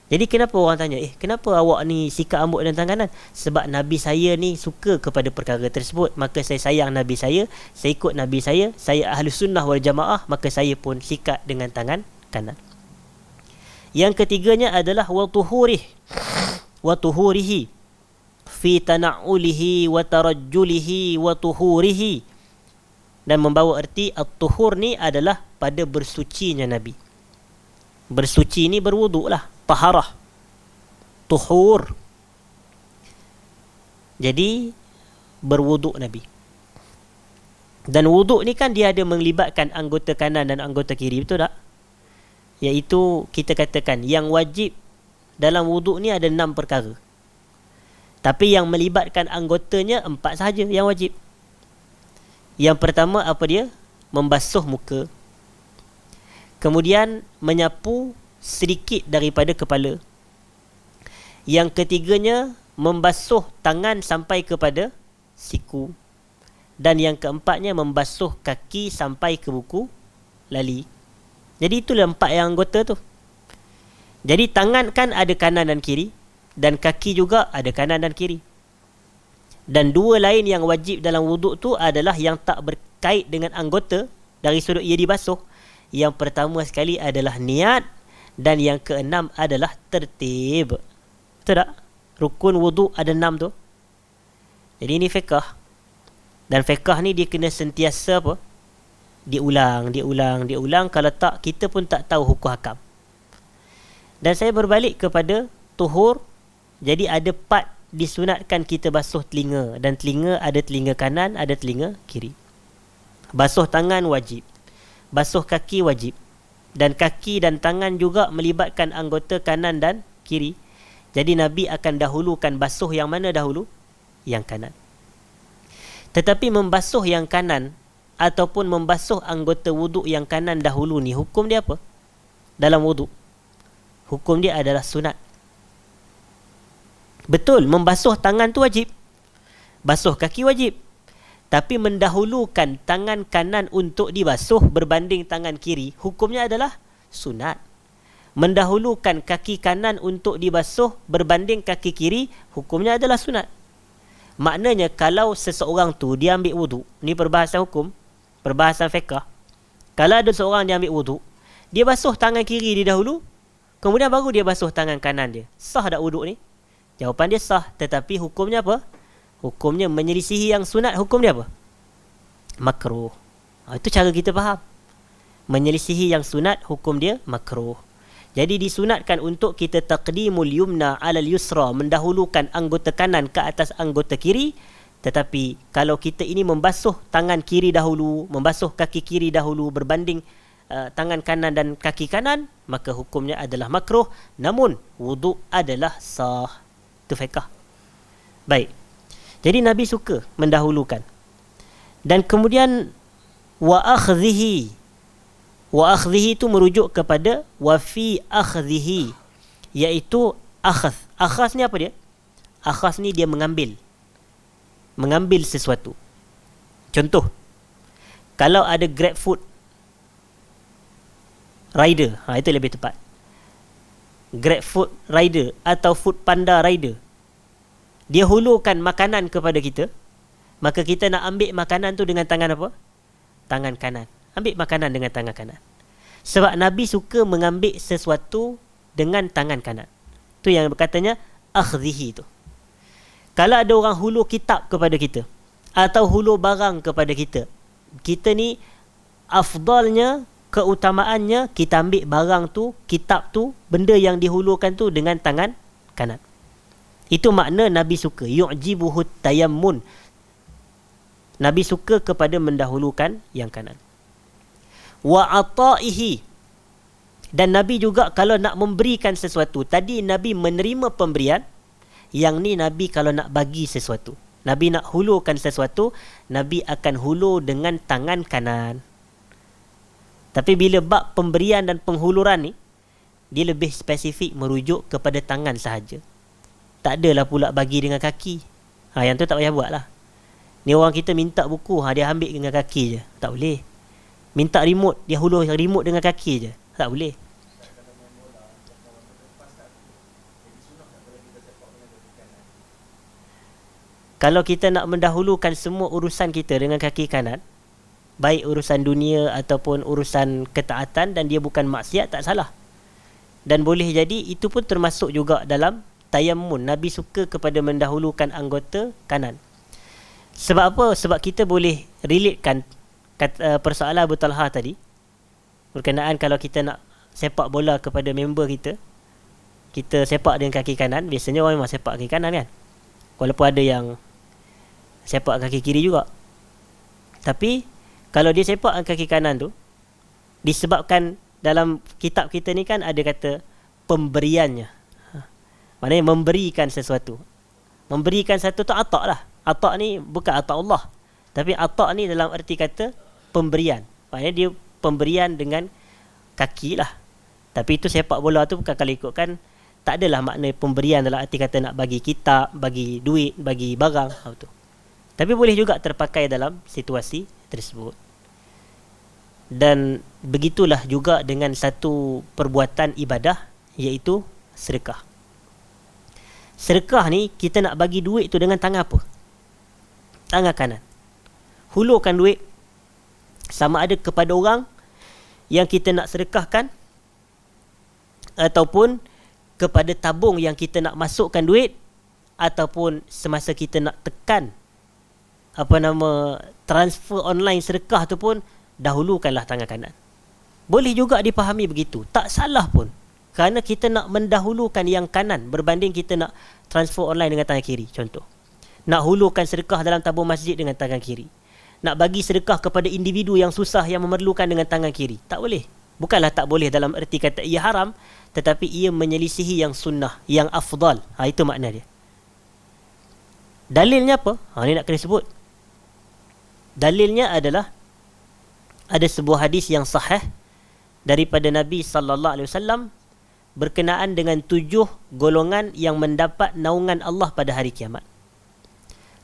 Jadi kenapa orang tanya, kenapa awak ni sikat rambut dengan tangan kanan? Sebab Nabi saya ni suka kepada perkara tersebut. Maka saya sayang Nabi saya ikut Nabi saya Ahlus Sunnah wal Jamaah, maka saya pun sikat dengan tangan kanan. Yang ketiganya adalah wa tuhurihi fi tana'ulihi wa tarajjulihi wa tuhurihi. Dan membawa erti at-tuhur ni adalah pada bersucinya Nabi. Bersuci ni berwuduk lah, taharah, tuhur. Jadi berwuduk Nabi. Dan wuduk ni kan dia ada melibatkan anggota kanan dan anggota kiri, betul tak? Iaitu kita katakan yang wajib dalam wuduk ni ada 6 perkara. Tapi yang melibatkan anggotanya 4 sahaja yang wajib. Yang pertama apa dia? Membasuh muka. Kemudian menyapu sedikit daripada kepala. Yang ketiganya membasuh tangan sampai kepada siku. Dan yang keempatnya membasuh kaki sampai ke buku lali. Jadi itulah 4 yang anggota tu. Jadi tangan kan ada kanan dan kiri, dan kaki juga ada kanan dan kiri. Dan 2 lain yang wajib dalam wuduk tu adalah yang tak berkait dengan anggota dari sudut ia dibasuh. Yang pertama sekali adalah niat, dan yang keenam adalah tertib. Betul tak? Rukun wuduk ada 6 tu. Jadi ini fiqh. Dan fiqh ni dia kena sentiasa apa? Diulang. Kalau tak, kita pun tak tahu hukum hakam. Dan saya berbalik kepada tuhur. Jadi ada part disunatkan kita basuh telinga. Dan telinga ada telinga kanan, ada telinga kiri. Basuh tangan wajib. Basuh kaki wajib. Dan kaki dan tangan juga melibatkan anggota kanan dan kiri. Jadi Nabi akan dahulukan basuh yang mana dahulu? Yang kanan. Tetapi membasuh yang kanan ataupun membasuh anggota wuduk yang kanan dahulu ni, hukum dia apa? Dalam wuduk, hukum dia adalah sunat. Betul, membasuh tangan tu wajib, basuh kaki wajib. Tapi mendahulukan tangan kanan untuk dibasuh berbanding tangan kiri, hukumnya adalah sunat. Mendahulukan kaki kanan untuk dibasuh berbanding kaki kiri, hukumnya adalah sunat. Maknanya kalau seseorang tu dia ambil wuduk, ni perbahasan hukum, perbahasan fiqh. Kalau ada seorang dia ambil wuduk, dia basuh tangan kiri dia dahulu, kemudian baru dia basuh tangan kanan dia, sah tak wuduk ni? Jawapan dia sah. Tetapi hukumnya apa? Hukumnya menyelisihi yang sunat. Hukum dia apa? Makruh. Itu cara kita faham. Menyelisihi yang sunat, hukum dia makruh. Jadi disunatkan untuk kita taqdimul yumna alal yusra, mendahulukan anggota kanan ke atas anggota kiri. Tetapi kalau kita ini membasuh tangan kiri dahulu, membasuh kaki kiri dahulu berbanding tangan kanan dan kaki kanan, maka hukumnya adalah makruh. Namun wuduk adalah sah. Itu fiqh. Baik. Jadi Nabi suka mendahulukan. Dan kemudian wa akhdhihi. Wa akhdhihi itu merujuk kepada wa fi akhdhihi, iaitu akhadh. Akhadh ni apa dia? Akhadh ni dia mengambil. Mengambil sesuatu. Contoh, kalau ada GrabFood rider, itu lebih tepat. GrabFood rider atau Foodpanda rider, dia hulurkan makanan kepada kita, maka kita nak ambil makanan tu dengan tangan apa? Tangan kanan. Ambil makanan dengan tangan kanan. Sebab Nabi suka mengambil sesuatu dengan tangan kanan. Tu yang berkatanya akhdhihi tu. Kalau ada orang hulur kitab kepada kita atau hulur barang kepada kita, kita ni afdalnya, keutamaannya kita ambil barang tu, kitab tu, benda yang dihulurkan tu dengan tangan kanan. Itu makna Nabi suka. Yu'jibuhu tayammun. Nabi suka kepada mendahulukan yang kanan. Wa ata'ihi. Dan Nabi juga kalau nak memberikan sesuatu, tadi Nabi menerima pemberian, yang ni Nabi kalau nak bagi sesuatu, Nabi nak hulurkan sesuatu, Nabi akan hulur dengan tangan kanan. Tapi bila bab pemberian dan penghuluran ni, dia lebih spesifik merujuk kepada tangan sahaja. Tak adalah pula bagi dengan kaki. Yang tu tak payah buat lah. Ni orang kita minta buku, dia ambil dengan kaki je. Tak boleh. Minta remote, dia hulur remote dengan kaki je. Tak boleh. Kalau kita nak mendahulukan semua urusan kita dengan kaki kanan, baik urusan dunia ataupun urusan ketaatan, dan dia bukan maksiat, tak salah. Dan boleh jadi itu pun termasuk juga dalam tayammun. Nabi suka kepada mendahulukan anggota kanan. Sebab apa? Sebab kita boleh relatekan persoalan Abu Talha tadi berkenaan kalau kita nak sepak bola kepada member kita, kita sepak dengan kaki kanan. Biasanya orang memang sepak kaki kanan kan, walaupun ada yang sepak kaki kiri juga. Tapi kalau dia sepak kaki kanan tu, disebabkan dalam kitab kita ni kan ada kata pemberiannya. Maknanya memberikan sesuatu. Memberikan satu tu atak lah. Atak ni bukan atak Allah. Tapi atak ni dalam erti kata pemberian. Maknanya dia pemberian dengan kaki lah. Tapi itu sepak bola tu bukan kalau ikutkan, tak adalah makna pemberian dalam arti kata nak bagi kitab, bagi duit, bagi barang. Tu. Tapi boleh juga terpakai dalam situasi tersebut. Dan begitulah juga dengan satu perbuatan ibadah, iaitu sedekah. Sedekah ni kita nak bagi duit tu dengan tangan apa? Tangan kanan. Hulurkan duit sama ada kepada orang yang kita nak sedekahkan ataupun kepada tabung yang kita nak masukkan duit, ataupun semasa kita nak tekan transfer online sedekah tu pun dahulukanlah tangan kanan. Boleh juga dipahami begitu, tak salah pun, kerana kita nak mendahulukan yang kanan berbanding kita nak transfer online dengan tangan kiri. Contoh, nak hulurkan sedekah dalam tabung masjid dengan tangan kiri, nak bagi sedekah kepada individu yang susah yang memerlukan dengan tangan kiri, tak boleh. Bukanlah tak boleh dalam erti kata ia haram, tetapi ia menyelisihi yang sunnah, yang afdal. Itu makna dia. Dalilnya apa? Ini nak kena sebut. Dalilnya adalah ada sebuah hadis yang sahih daripada Nabi sallallahu alaihi wasallam berkenaan dengan 7 golongan yang mendapat naungan Allah pada hari kiamat.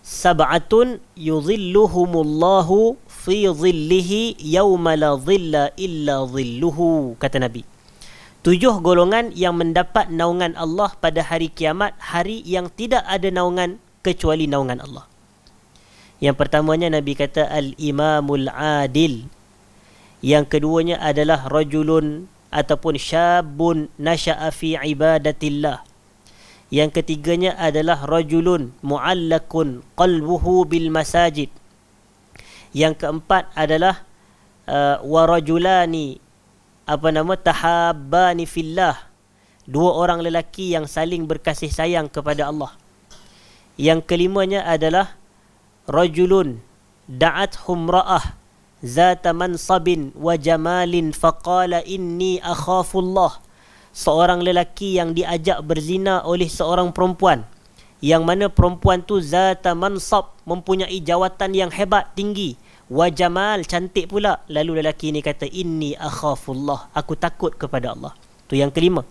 Sab'atun yudhilluhumullahu fi dhillihi yawma la dhilla illa dhilluhu, kata Nabi. 7 golongan yang mendapat naungan Allah pada hari kiamat, hari yang tidak ada naungan kecuali naungan Allah. Yang pertamanya Nabi kata al-imamul adil. Yang keduanya adalah rajulun ataupun syabun nasha'a fi ibadatillah. Yang ketiganya adalah rajulun mu'allakun qalbuhu bil masajid. Yang keempat adalah warajulani tahabbani fillah, 2 orang lelaki yang saling berkasih sayang kepada Allah. Yang kelimanya adalah rajulun da'athum ra'ah zata mansabin wa jamalin faqala inni akhafullah, seorang lelaki yang diajak berzina oleh seorang perempuan, yang mana perempuan tu zata mansab, mempunyai jawatan yang hebat, tinggi, wa jamal, cantik pula. Lalu lelaki ni kata inni akhafullah, aku takut kepada Allah. Tu yang kelima.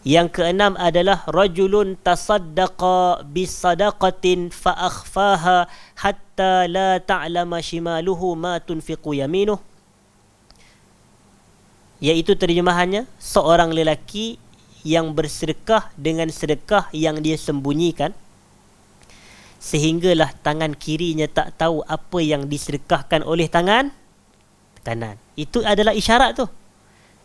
Yang keenam adalah rajulun tasaddaqa bisadaqatin fa akhfaha hatta la ta'lama shimaluhu ma tunfiqu yaminuh, iaitu terjemahannya seorang lelaki yang bersedekah dengan sedekah yang dia sembunyikan sehinggalah tangan kirinya tak tahu apa yang disedekahkan oleh tangan kanan. Itu adalah isyarat tu.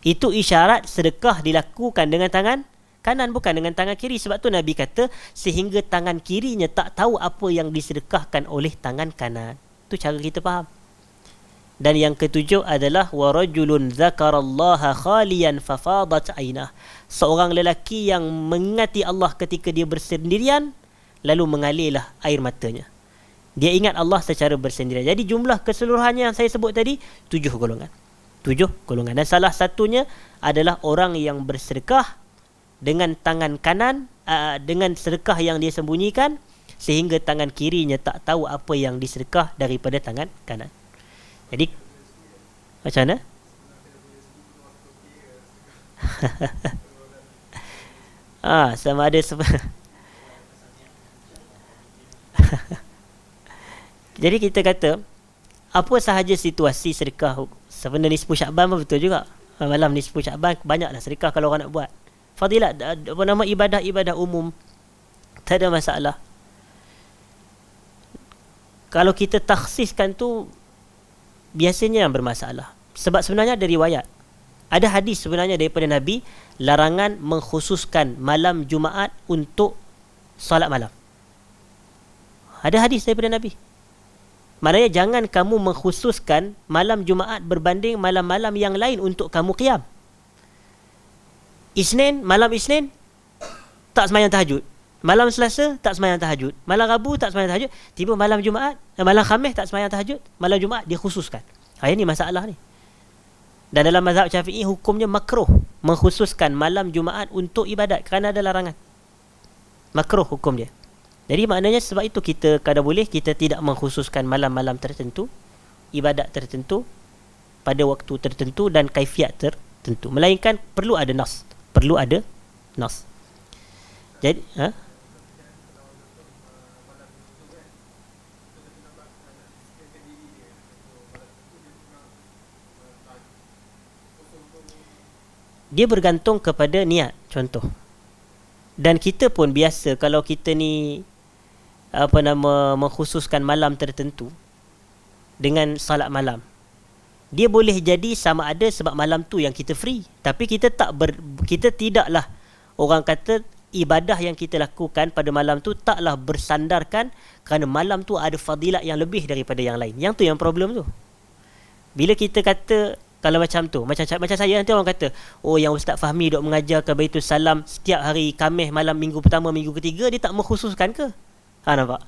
Itu isyarat sedekah dilakukan dengan tangan kanan, bukan dengan tangan kiri. Sebab tu Nabi kata sehingga tangan kirinya tak tahu apa yang disedekahkan oleh tangan kanan. Itu cara kita faham. Dan yang ketujuh adalah warajulun zakarallaha khaliyan fafadat ainah, seorang lelaki yang mengingati Allah ketika dia bersendirian lalu mengalirlah air matanya. Dia ingat Allah secara bersendirian. Jadi jumlah keseluruhannya yang saya sebut tadi 7 golongan. 7 golongan. Dan salah satunya adalah orang yang bersedekah dengan tangan kanan, dengan sedekah yang dia sembunyikan sehingga tangan kirinya tak tahu apa yang disedekah daripada tangan kanan. Jadi macam mana? Sama ada Jadi kita kata apa sahaja situasi sedekah. Sebenarnya nisfu Sya'ban pun betul juga. Malam nisfu Sya'ban banyaklah sedekah kalau orang nak buat. Fadilat ibadah-ibadah umum tak ada masalah. Kalau kita takhsiskan tu biasanya yang bermasalah. Sebab sebenarnya ada riwayat, ada hadis sebenarnya daripada Nabi larangan mengkhususkan malam Jumaat untuk solat malam. Ada hadis daripada Nabi. Maknanya jangan kamu mengkhususkan malam Jumaat berbanding malam-malam yang lain untuk kamu qiyam. Malam Isnin tak sembahyang tahajud. Malam Selasa tak sembahyang tahajud. Malam Rabu tak sembahyang tahajud. Tiba malam Jumaat, malam Khamis tak sembahyang tahajud. Malam Jumaat dia khususkan. Ini masalah ni. Dan dalam mazhab Syafi'i hukumnya makruh mengkhususkan malam Jumaat untuk ibadat kerana ada larangan. Makruh hukum dia. Jadi maknanya sebab itu kita kadang boleh kita tidak mengkhususkan malam-malam tertentu, ibadat tertentu pada waktu tertentu dan kaifiat tertentu. Melainkan perlu ada nas. Perlu ada nas. Jadi, dia bergantung kepada niat, contoh. Dan kita pun biasa kalau kita ni mengkhususkan malam tertentu dengan salat malam, dia boleh jadi sama ada sebab malam tu yang kita free, tapi kita tidaklah, orang kata ibadah yang kita lakukan pada malam tu taklah bersandarkan kerana malam tu ada fadilat yang lebih daripada yang lain. Yang tu yang problem tu. Bila kita kata kalau macam tu, macam saya nanti orang kata, oh yang Ustaz Fahmi duk mengajar ke Baitul Salam setiap hari Khamis malam minggu pertama, minggu ketiga, dia tak mengkhususkan ke? Nampak?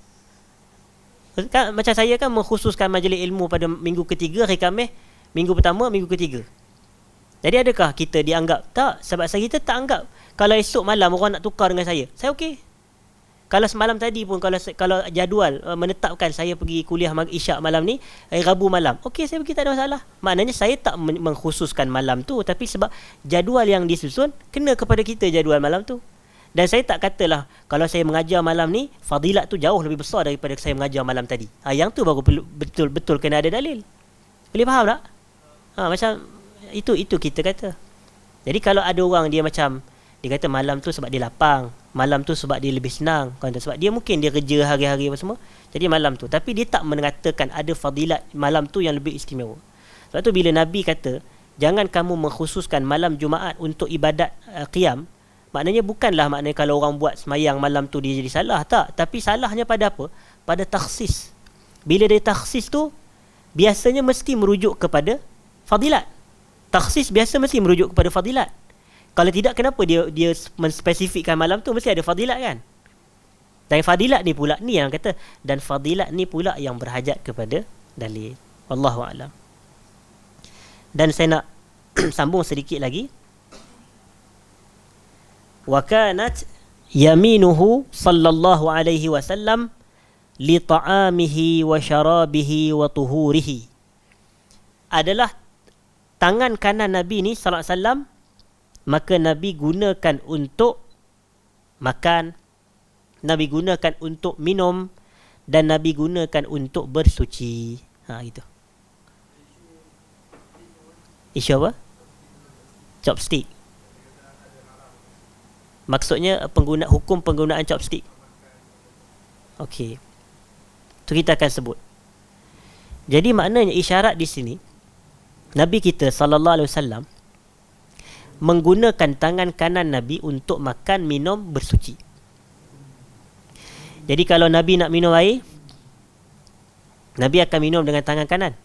Kan, macam saya kan mengkhususkan majlis ilmu pada minggu ketiga, hari Khamis, minggu pertama, minggu ketiga. Jadi adakah kita dianggap? Tak, sebab kita tak anggap. Kalau esok malam orang nak tukar dengan saya okey. Kalau semalam tadi pun, kalau jadual menetapkan saya pergi kuliah Isyak malam ni, Rabu malam, okey saya pergi, tak ada masalah. Maknanya saya tak mengkhususkan malam tu, tapi sebab jadual yang disusun kena kepada kita jadual malam tu. Dan saya tak katalah kalau saya mengajar malam ni, fadilat tu jauh lebih besar daripada saya mengajar malam tadi. Yang tu baru betul-betul kena ada dalil. Boleh faham tak? Macam itu kita kata. Jadi kalau ada orang dia macam, dia kata malam tu sebab dia lapang, malam tu sebab dia lebih senang, sebab dia mungkin dia kerja hari-hari apa semua, jadi malam tu. Tapi dia tak mengatakan ada fadilat malam tu yang lebih istimewa. Sebab tu bila Nabi kata jangan kamu mengkhususkan malam Jumaat untuk ibadat qiyam, maknanya bukanlah maknanya kalau orang buat semayang malam tu dia jadi salah, tak. Tapi salahnya pada apa? Pada takhsis. Bila dia takhsis tu biasanya mesti merujuk kepada fadilat. Takhsis biasa mesti merujuk kepada fadilat. Kalau tidak, kenapa dia menspesifikkan malam tu? Mesti ada fadilat kan? Dan fadilat ni pula, ni yang kata, dan fadilat ni pula yang berhajat kepada dalil. Wallahu a'lam. Dan saya nak sambung sedikit lagi. Wa kanat yaminuhu sallallahu alaihi wasallam li ta'amihi wa syarabihi wa tuhurihi. Adalah tangan kanan Nabi ni sallallahu alaihi wasallam, maka Nabi gunakan untuk makan, Nabi gunakan untuk minum, dan Nabi gunakan untuk bersuci. Gitu. Isu apa? Chopstick. Maksudnya hukum penggunaan chopstick. Okey. Tu kita akan sebut. Jadi maknanya isyarat di sini, Nabi kita sallallahu alaihi wasallam menggunakan tangan kanan Nabi untuk makan, minum, bersuci. Jadi kalau Nabi nak minum air, Nabi akan minum dengan tangan kanan.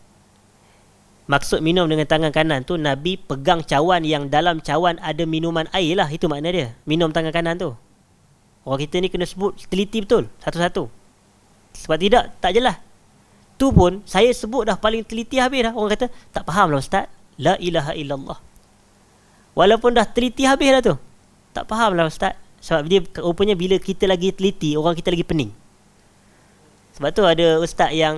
Maksud minum dengan tangan kanan tu, Nabi pegang cawan yang dalam cawan ada minuman air lah. Itu makna dia, minum tangan kanan tu. Orang kita ni kena sebut teliti betul, satu-satu. Sebab tidak, tak jelas. Tu pun saya sebut dah paling teliti habis dah. Orang kata, tak faham lah Ustaz, la ilaha illallah. Walaupun dah teliti habis dah tu, tak faham lah Ustaz. Sebab dia rupanya bila kita lagi teliti, orang kita lagi pening. Sebab tu ada ustaz yang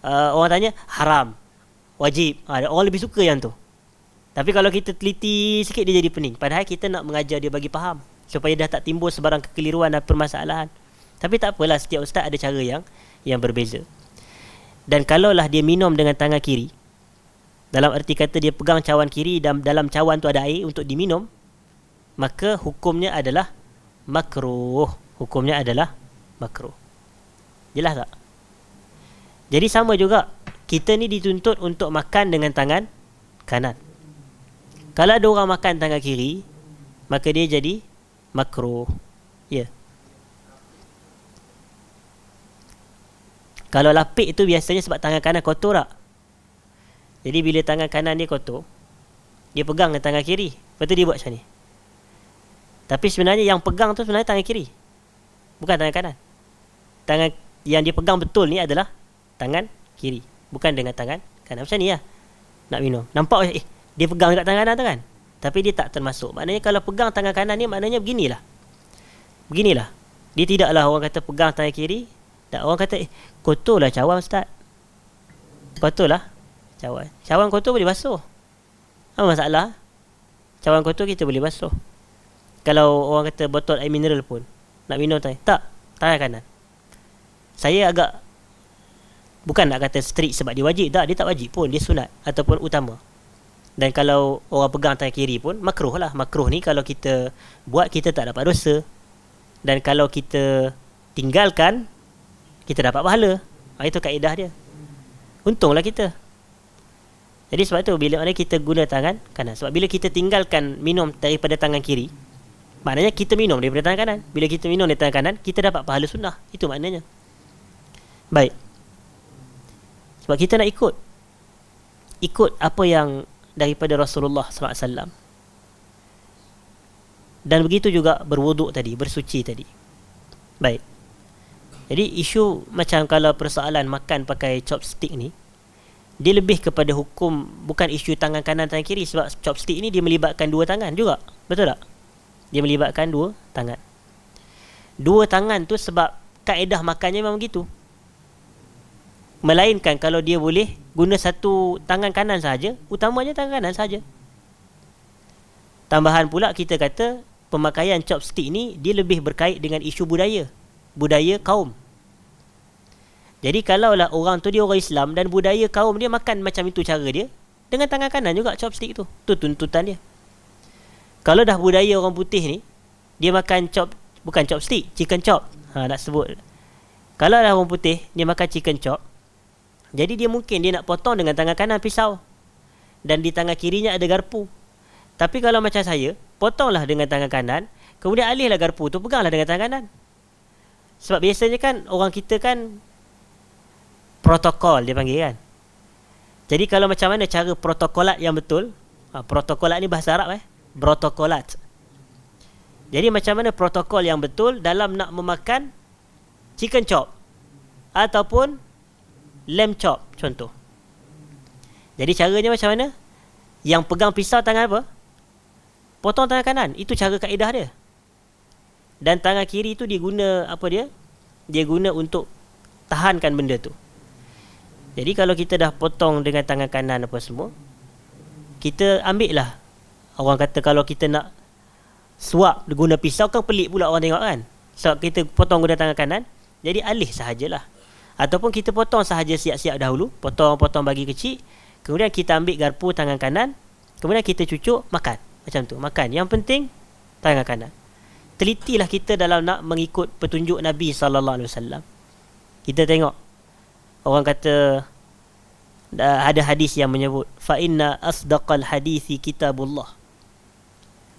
orang tanya haram, wajib, orang lebih suka yang tu. Tapi kalau kita teliti sikit, dia jadi pening. Padahal kita nak mengajar dia bagi faham, supaya dah tak timbul sebarang kekeliruan dan permasalahan. Tapi tak apalah, setiap ustaz ada cara yang berbeza. Dan kalaulah dia minum dengan tangan kiri, dalam erti kata dia pegang cawan kiri dan dalam cawan tu ada air untuk diminum, maka hukumnya adalah makruh. Hukumnya adalah makruh. Jelas tak? Jadi sama juga, kita ni dituntut untuk makan dengan tangan kanan. Kalau ada orang makan tangan kiri, maka dia jadi makruh. Ya. Kalau lapik tu biasanya sebab tangan kanan kotor tak? Jadi bila tangan kanan dia kotor, dia pegang dengan tangan kiri, lepas tu dia buat macam ni. Tapi sebenarnya yang pegang tu sebenarnya tangan kiri, bukan tangan kanan. Tangan yang dia pegang betul ni adalah tangan kiri, bukan dengan tangan kanan. Macam ni lah nak minum. Nampak Dia pegang dekat tangan kanan tu kan, tapi dia tak termasuk. Maknanya kalau pegang tangan kanan ni, maknanya beginilah. Dia tidaklah orang kata pegang tangan kiri. Tak, orang kata kotorlah cawan ustaz. Kotorlah cawan. Cawan kotor boleh basuh. Apa masalah? Cawan kotor kita boleh basuh. Kalau orang kata botol air mineral pun nak minum tak, tangan kanan. Saya agak, bukan nak kata strict sebab dia wajib. Tak, dia tak wajib pun, dia sunat ataupun utama. Dan kalau orang pegang tangan kiri pun makruh lah. Makruh ni kalau kita buat, kita tak dapat dosa. Dan kalau kita tinggalkan, kita dapat pahala. Itu kaedah dia. Untunglah kita. Jadi sebab tu bila mana kita guna tangan kanan. Sebab bila kita tinggalkan minum daripada tangan kiri, maknanya kita minum daripada tangan kanan. Bila kita minum daripada tangan kanan, kita dapat pahala sunnah. Itu maknanya. Baik. Sebab kita nak ikut apa yang daripada Rasulullah SAW. Dan begitu juga berwuduk tadi, bersuci tadi. Baik. Jadi isu macam kalau persoalan makan pakai chopstick ni, dia lebih kepada hukum, bukan isu tangan kanan tangan kiri. Sebab chopstick ni dia melibatkan dua tangan juga. Betul tak? Dia melibatkan dua tangan. Dua tangan tu sebab kaedah makannya memang begitu. Melainkan kalau dia boleh guna satu tangan kanan sahaja, utamanya tangan kanan sahaja. Tambahan pula kita kata pemakaian chopstick ni dia lebih berkait dengan isu budaya kaum. Jadi kalaulah orang tu dia orang Islam dan budaya kaum dia makan macam itu cara dia, dengan tangan kanan juga chopstick tu. Tu tuntutan dia. Kalau dah budaya orang putih ni, dia makan bukan chopstick, chicken chop. Nak sebut. Kalau dah orang putih dia makan chicken chop, jadi dia mungkin dia nak potong dengan tangan kanan pisau, dan di tangan kirinya ada garpu. Tapi kalau macam saya, potonglah dengan tangan kanan, kemudian alihlah garpu tu, peganglah dengan tangan kanan. Sebab biasanya kan orang kita kan protokol dia panggil kan. Jadi kalau macam mana cara protokolat yang betul, protokolat ni bahasa Arab protokolat. Jadi macam mana protokol yang betul dalam nak memakan chicken chop ataupun lamb chop contoh. Jadi caranya macam mana? Yang pegang pisau tangan apa? Potong tangan kanan. Itu cara kaedah dia. Dan tangan kiri tu dia guna apa dia? Dia guna untuk tahankan benda tu. Jadi kalau kita dah potong dengan tangan kanan apa semua, kita ambil lah. Orang kata kalau kita nak suap guna pisau kan pelik pula orang tengok kan. Sebab kita potong guna tangan kanan, jadi alih sahajalah. Ataupun kita potong sahaja siap-siap dahulu, potong bagi kecil, kemudian kita ambil garpu tangan kanan, kemudian kita cucuk, makan. Macam tu, makan. Yang penting tangan kanan. Telitilah kita dalam nak mengikut petunjuk Nabi SAW. Kita tengok, orang kata ada hadis yang menyebut fa inna asdaqal hadisi kitabullah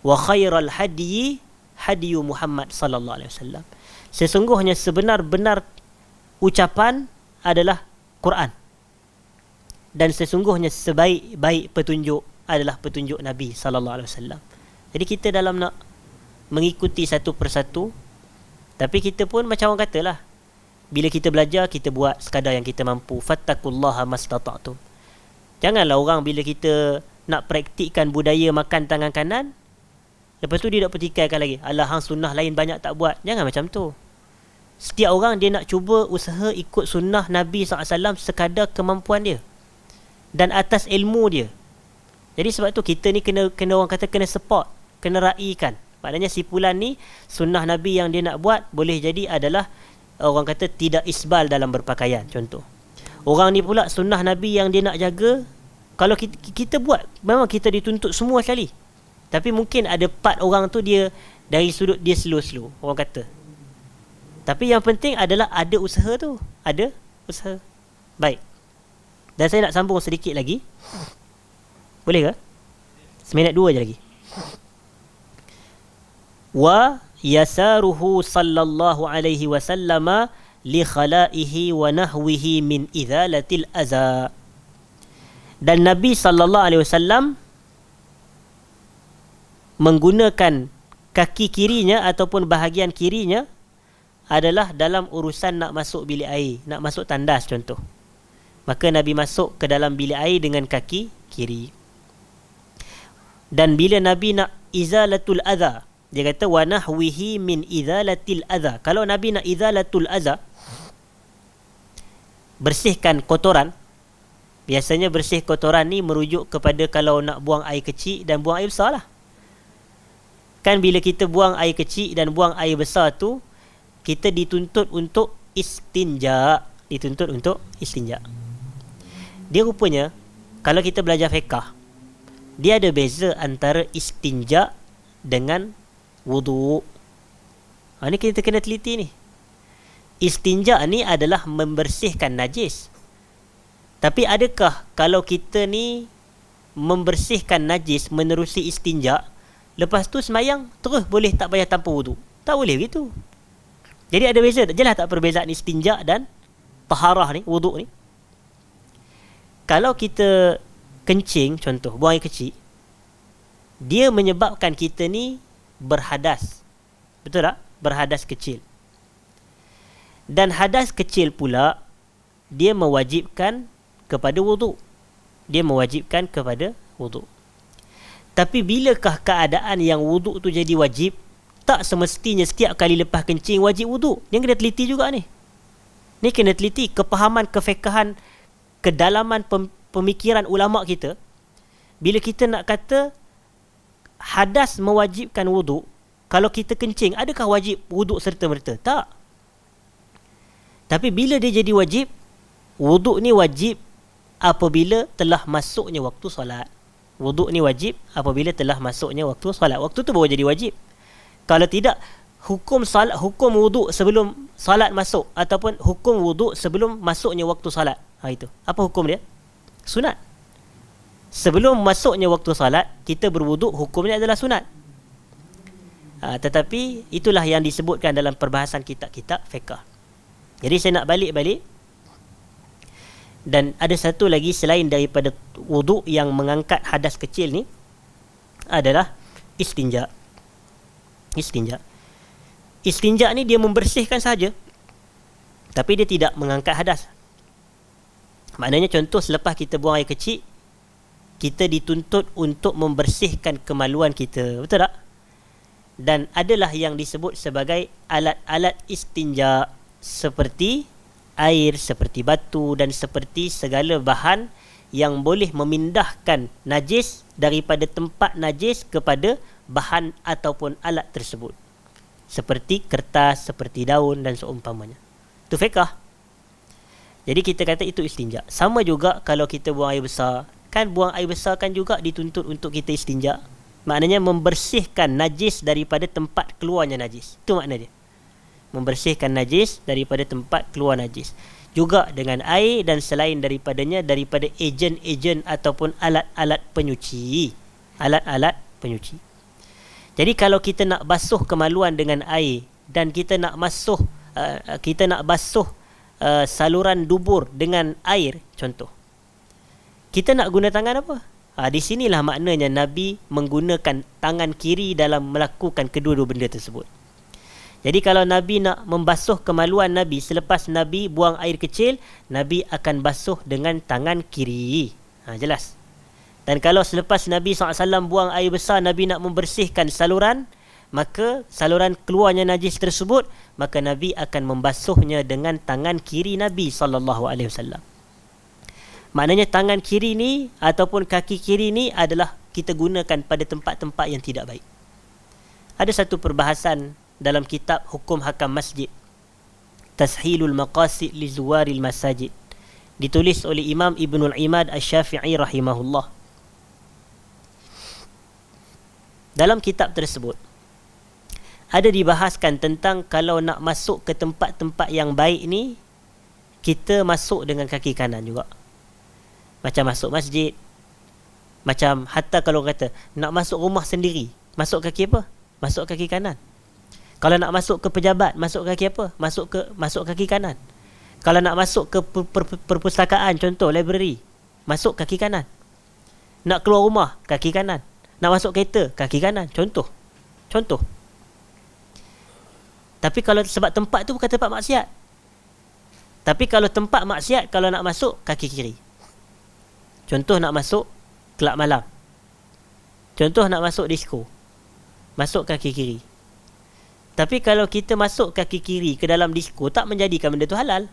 wa khairal hadyi hadyu Muhammad sallallahu alaihi wasallam. Sesungguhnya sebenar-benar ucapan adalah Quran, dan sesungguhnya sebaik-baik petunjuk adalah petunjuk Nabi sallallahu alaihi wasallam. Jadi kita dalam nak mengikuti satu persatu, tapi kita pun macam orang katalah, bila kita belajar, kita buat sekadar yang kita mampu. Fattakullaha mastata'tum. Janganlah orang bila kita nak praktikkan budaya makan tangan kanan, lepas tu dia nak pertikaikan lagi. Alah, hang sunnah lain banyak tak buat. Jangan macam tu. Setiap orang dia nak cuba usaha ikut sunnah Nabi SAW sekadar kemampuan dia dan atas ilmu dia. Jadi sebab tu kita ni kena orang kata kena support, kena raikan. Maknanya si fulan ni sunnah Nabi yang dia nak buat boleh jadi adalah orang kata tidak isbal dalam berpakaian contoh. Orang ni pula sunnah Nabi yang dia nak jaga, kalau kita buat memang kita dituntut semua sekali. Tapi mungkin ada part orang tu dia dari sudut dia slow orang kata. Tapi yang penting adalah ada usaha tu, ada usaha. Baik. Dan saya nak sambung sedikit lagi. Boleh ke? Seminit 2 je lagi. Wa yasaruhu sallallahu alaihi wasallam li khalaihi wa nahwihi min izalatil aza. Dan Nabi sallallahu alaihi wasallam menggunakan kaki kirinya ataupun bahagian kirinya adalah dalam urusan nak masuk bilik air, nak masuk tandas contoh. Maka Nabi masuk ke dalam bilik air dengan kaki kiri. Dan bila Nabi nak izalatul adha, dia kata wa nahwihi min izalatil adha. Kalau Nabi nak izalatul adha, bersihkan kotoran, biasanya bersih kotoran ni merujuk kepada kalau nak buang air kecil dan buang air besar lah. Kan bila kita buang air kecil dan buang air besar tu, kita dituntut untuk istinja. Dituntut untuk istinja. Dia rupanya, kalau kita belajar fiqah, dia ada beza antara istinja dengan wudu'. Ni kita kena teliti ni. Istinja ni adalah membersihkan najis. Tapi adakah kalau kita ni membersihkan najis menerusi istinja, lepas tu semayang terus boleh tak payah tanpa wudu'? Tak boleh begitu. Jadi ada beza. Jelas tak perbezaan istinja dan taharah ni, wudu' ni? Kalau kita kencing, contoh buang air kecil, dia menyebabkan kita ni berhadas. Betul tak? Berhadas kecil. Dan hadas kecil pula, dia mewajibkan kepada wudu'. Dia mewajibkan kepada wudu'. Tapi bilakah keadaan yang wudu' tu jadi wajib? Tak semestinya setiap kali lepas kencing wajib wudu'. Yang kena teliti juga ni. Ni kena teliti kepahaman, kefekahan, kedalaman pemikiran ulama' kita. Bila kita nak kata hadas mewajibkan wudu', kalau kita kencing, adakah wajib wudu' serta-merta? Tak. Tapi bila dia jadi wajib, wudu' ni wajib apabila telah masuknya waktu solat. Wudu' ni wajib apabila telah masuknya waktu solat. Waktu tu baru jadi wajib. Kalau tidak, hukum wudu' sebelum solat masuk ataupun hukum wudu' sebelum masuknya waktu solat. Itu. Apa hukum dia? Sunat. Sebelum masuknya waktu salat, kita berwuduk, hukumnya adalah sunat. Tetapi itulah yang disebutkan dalam perbahasan kitab-kitab fiqh. Jadi saya nak balik. Dan ada satu lagi selain daripada wuduk yang mengangkat hadas kecil ni, adalah istinja. Istinja ni dia membersihkan saja, tapi dia tidak mengangkat hadas. Maknanya contoh selepas kita buang air kecil, kita dituntut untuk membersihkan kemaluan kita. Betul tak? Dan adalah yang disebut sebagai alat-alat istinja, seperti air, seperti batu dan seperti segala bahan yang boleh memindahkan najis daripada tempat najis kepada bahan ataupun alat tersebut. Seperti kertas, seperti daun dan seumpamanya. Itu fiqh. Jadi kita kata itu istinja. Sama juga kalau kita buang air besar. Kan buang air besar kan juga dituntut untuk kita istinja. Maknanya membersihkan najis daripada tempat keluarnya najis. Itu makna dia. Membersihkan najis daripada tempat keluar najis. Juga dengan air dan selain daripadanya, daripada ejen-ejen ataupun alat-alat penyuci. Alat-alat penyuci. Jadi kalau kita nak basuh kemaluan dengan air dan kita nak basuh saluran dubur dengan air, contoh, kita nak guna tangan apa? Di sinilah maknanya Nabi menggunakan tangan kiri dalam melakukan kedua-dua benda tersebut. Jadi kalau Nabi nak membasuh kemaluan Nabi selepas Nabi buang air kecil, Nabi akan basuh dengan tangan kiri. Jelas. Dan kalau selepas Nabi SAW buang air besar, Nabi nak membersihkan saluran, maka saluran keluarnya najis tersebut, maka Nabi akan membasuhnya dengan tangan kiri Nabi SAW. Maknanya tangan kiri ni ataupun kaki kiri ni adalah kita gunakan pada tempat-tempat yang tidak baik. Ada satu perbahasan dalam kitab Hukum Hakam Masjid, Tashilul Maqasid li Zuwaril Masajid, ditulis oleh Imam Ibnul Imad Asy-Syafi'i rahimahullah. Dalam kitab tersebut ada dibahaskan tentang kalau nak masuk ke tempat-tempat yang baik ni, kita masuk dengan kaki kanan juga. Macam masuk masjid, macam hatta kalau kata nak masuk rumah sendiri, masuk kaki apa? Masuk kaki kanan. Kalau nak masuk ke pejabat, masuk kaki apa? Masuk kaki kanan. Kalau nak masuk ke perpustakaan, contoh library, masuk kaki kanan. Nak keluar rumah, kaki kanan. Nak masuk kereta, kaki kanan. Contoh. Tapi kalau sebab tempat tu bukan tempat maksiat. Tapi kalau tempat maksiat, kalau nak masuk, kaki kiri. Contoh nak masuk kelab malam. Contoh nak masuk disko, masuk kaki kiri. Tapi kalau kita masuk kaki kiri ke dalam disko, tak menjadikan benda tu halal.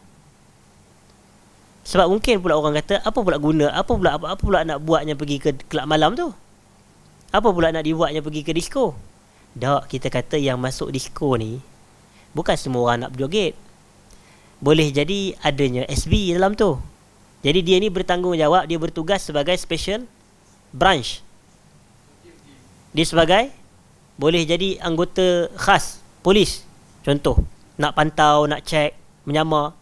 Sebab mungkin pula orang kata, apa pula nak buatnya pergi ke kelab malam tu? Apa pula nak dibuatnya pergi ke disko? Tak, kita kata yang masuk disko ni bukan semua orang nak berjoget. Boleh jadi adanya SB dalam tu. Jadi dia ni bertanggungjawab, dia bertugas sebagai special branch. Dia sebagai, boleh jadi anggota khas polis, contoh, nak pantau, nak cek, menyamar.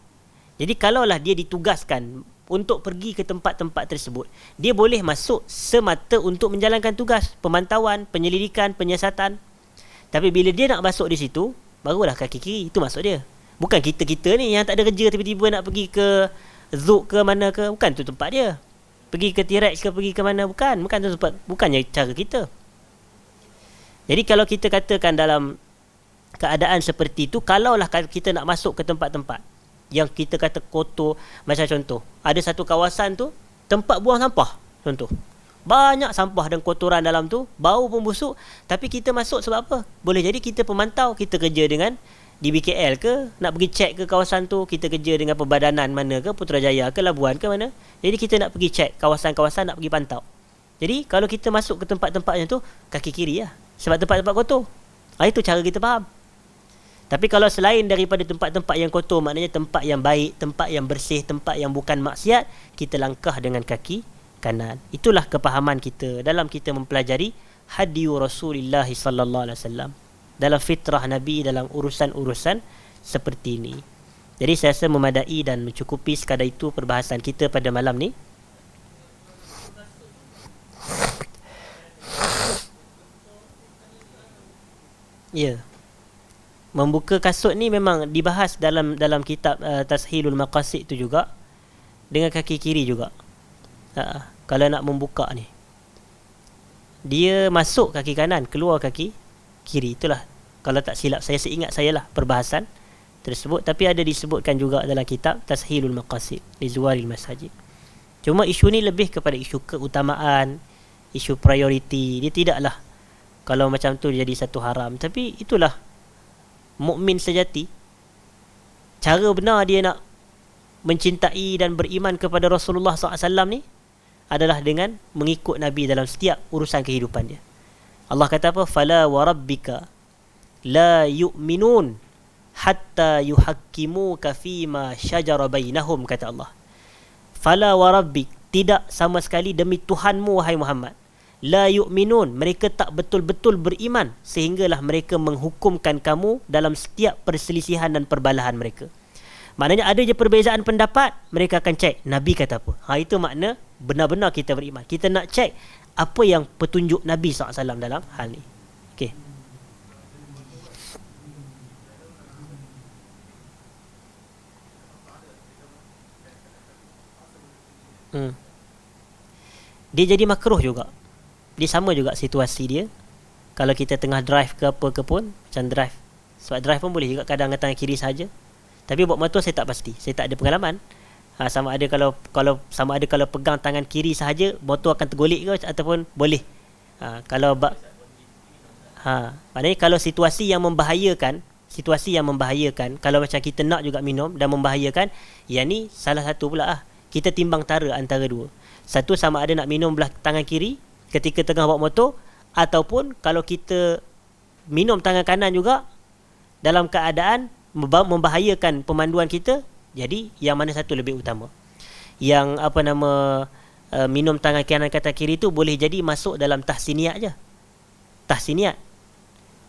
Jadi kalaulah dia ditugaskan untuk pergi ke tempat-tempat tersebut, dia boleh masuk semata untuk menjalankan tugas pemantauan, penyelidikan, penyiasatan. Tapi bila dia nak masuk di situ, barulah kaki kiri, itu masuk dia. Bukan kita-kita ni yang tak ada kerja tiba-tiba nak pergi ke Zouk ke mana ke, bukan tu tempat dia. Pergi ke T-Rex ke pergi ke mana, bukan tu tempat, bukannya cara kita. Jadi kalau kita katakan dalam keadaan seperti itu, kalaulah kita nak masuk ke tempat-tempat yang kita kata kotor, macam contoh, ada satu kawasan tu tempat buang sampah, contoh, banyak sampah dan kotoran dalam tu, bau pun busuk, tapi kita masuk sebab apa? Boleh jadi kita pemantau, kita kerja dengan di BKL ke, nak pergi cek ke kawasan tu, kita kerja dengan perbadanan mana ke, Putrajaya ke, Labuan ke mana. Jadi kita nak pergi cek kawasan-kawasan, nak pergi pantau. Jadi kalau kita masuk ke tempat-tempatnya tu, kaki kiri lah, sebab tempat-tempat kotor. Itu cara kita faham. Tapi kalau selain daripada tempat-tempat yang kotor, maknanya tempat yang baik, tempat yang bersih, tempat yang bukan maksiat, kita langkah dengan kaki kanan. Itulah kepahaman kita dalam kita mempelajari hadiyu Rasulullah sallallahu alaihi wasallam, dalam fitrah Nabi, dalam urusan-urusan seperti ini. Jadi saya rasa memadai dan mencukupi sekadar itu perbahasan kita pada malam ni. Ya. Membuka kasut ni memang dibahas dalam kitab Tashilul Maqasid tu juga, dengan kaki kiri juga. Kalau nak membuka ni, dia masuk kaki kanan, keluar kaki kiri. Itulah, kalau tak silap saya, seingat saya lah perbahasan tersebut. Tapi ada disebutkan juga dalam kitab Tashilul Maqasid li Zuwaril Masajid. Cuma isu ni lebih kepada isu keutamaan, isu priority. Dia tidaklah kalau macam tu jadi satu haram. Tapi itulah mukmin sejati, cara benar dia nak mencintai dan beriman kepada Rasulullah SAW ni adalah dengan mengikut Nabi dalam setiap urusan kehidupan dia. Allah kata apa? Fala wa rabbika la yu'minun hatta yuhakkimuka fima syajara bainahum, kata Allah. Fala wa rabbik, tidak sama sekali demi Tuhanmu wahai Muhammad, la yu'minun, mereka tak betul-betul beriman sehinggalah mereka menghukumkan kamu dalam setiap perselisihan dan perbalahan mereka. Maknanya ada je perbezaan pendapat, mereka akan cek Nabi kata apa. Itu makna benar-benar kita beriman. Kita nak cek apa yang petunjuk Nabi SAW dalam hal ni. Okey. Dia jadi makruh juga. Dia sama juga situasi dia. Kalau kita tengah drive ke apa ke pun, macam drive, sebab drive pun boleh juga kadang tangan kiri saja. Tapi buat motor saya tak pasti, saya tak ada pengalaman. Sama ada kalau pegang tangan kiri sahaja, motor akan tergolek ke ataupun boleh. Maknanya kalau situasi yang membahayakan, kalau macam kita nak juga minum dan membahayakan, yang ni salah satu pula lah. Kita timbang tara antara dua. Satu, sama ada nak minum belah tangan kiri ketika tengah bawa motor, ataupun kalau kita minum tangan kanan juga dalam keadaan membahayakan pemanduan kita. Jadi yang mana satu lebih utama? Yang minum tangan kanan kata kiri tu boleh jadi masuk dalam tahsiniat je, tahsiniat.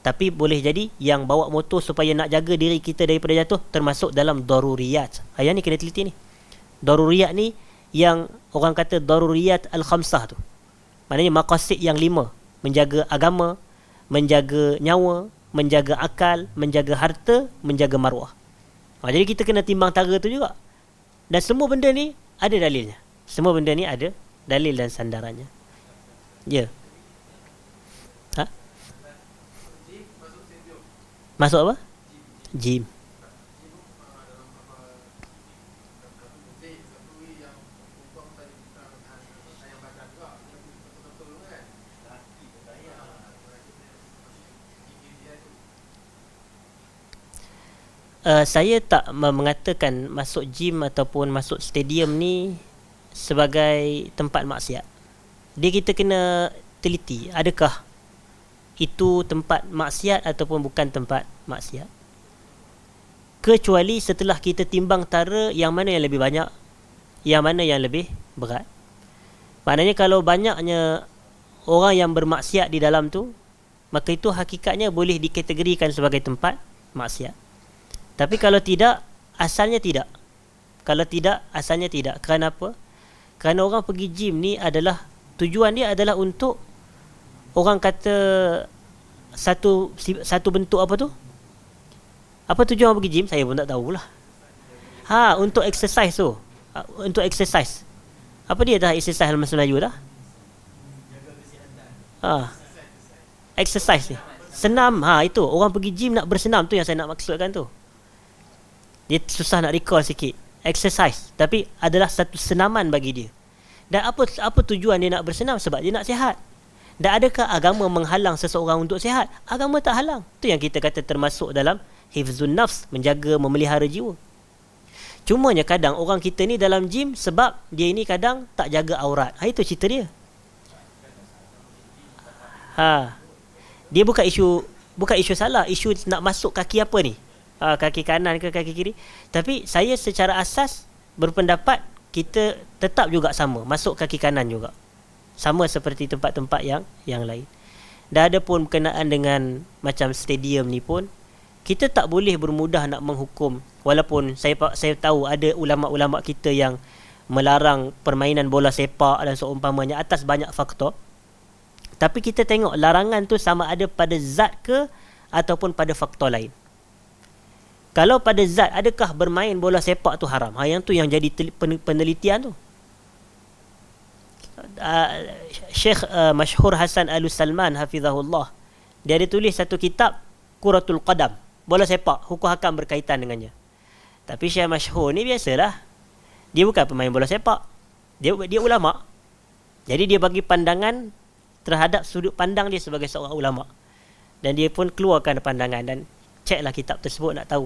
Tapi boleh jadi yang bawa motor supaya nak jaga diri kita daripada jatuh, termasuk dalam daruriyat. Ayat ni kena teliti ni. Daruriyat ni yang orang kata daruriyat al-khamsah tu, maknanya maqasid yang 5: menjaga agama, menjaga nyawa, menjaga akal, menjaga harta, menjaga maruah. Jadi kita kena timbang tara tu juga. Dan semua benda ni ada dalilnya. Semua benda ni ada dalil dan sandarannya. Ya. Masuk apa? Gym. Saya tak mengatakan masuk gym ataupun masuk stadium ni sebagai tempat maksiat. Dia kita kena teliti, adakah itu tempat maksiat ataupun bukan tempat maksiat. Kecuali setelah kita timbang tara yang mana yang lebih banyak, yang mana yang lebih berat. Maknanya kalau banyaknya orang yang bermaksiat di dalam tu, maka itu hakikatnya boleh dikategorikan sebagai tempat maksiat. Tapi kalau tidak, asalnya tidak. Kalau tidak, asalnya tidak. Kerana apa? Kerana orang pergi gym ni adalah, tujuan dia adalah untuk, orang kata satu bentuk apa tu? Apa tujuan orang pergi gym? Saya pun tak tahulah. Untuk exercise tu. Untuk exercise. Apa dia dah exercise dalam bahasa Melayu dah? Exercise ni. Senam. Itu. Orang pergi gym nak bersenam, tu yang saya nak maksudkan tu. Dia susah nak recall sikit. Exercise. Tapi adalah satu senaman bagi dia. Dan apa tujuan dia nak bersenam? Sebab dia nak sihat. Dan adakah agama menghalang seseorang untuk sihat? Agama tak halang. Tu yang kita kata termasuk dalam hifzun nafs, menjaga, memelihara jiwa. Cumanya kadang orang kita ni dalam gym sebab dia ini kadang tak jaga aurat. Itu cerita dia. Dia bukan isu salah, isu nak masuk kaki apa ni? Kaki kanan ke kaki kiri. Tapi saya secara asas berpendapat kita tetap juga sama, masuk kaki kanan juga. Sama seperti tempat-tempat yang lain. Dan ada pun berkenaan dengan macam stadium ni pun, kita tak boleh bermudah nak menghukum. Walaupun saya tahu ada ulama-ulama kita yang melarang permainan bola sepak dan seumpamanya atas banyak faktor. Tapi kita tengok larangan tu sama ada pada zat ke ataupun pada faktor lain. Kalau pada zat, adakah bermain bola sepak tu haram? Yang tu yang jadi penelitian tu. Syekh Masyhur Hasan Al-Salman hafizahullah, dia ada tulis satu kitab Kuratul Qadam, bola sepak, hukum hakam berkaitan dengannya. Tapi Syekh Masyhur ni biasalah, dia bukan pemain bola sepak, dia ulama. Jadi dia bagi pandangan terhadap sudut pandang dia sebagai seorang ulama, dan dia pun keluarkan pandangan. Dan ceklah kitab tersebut nak tahu.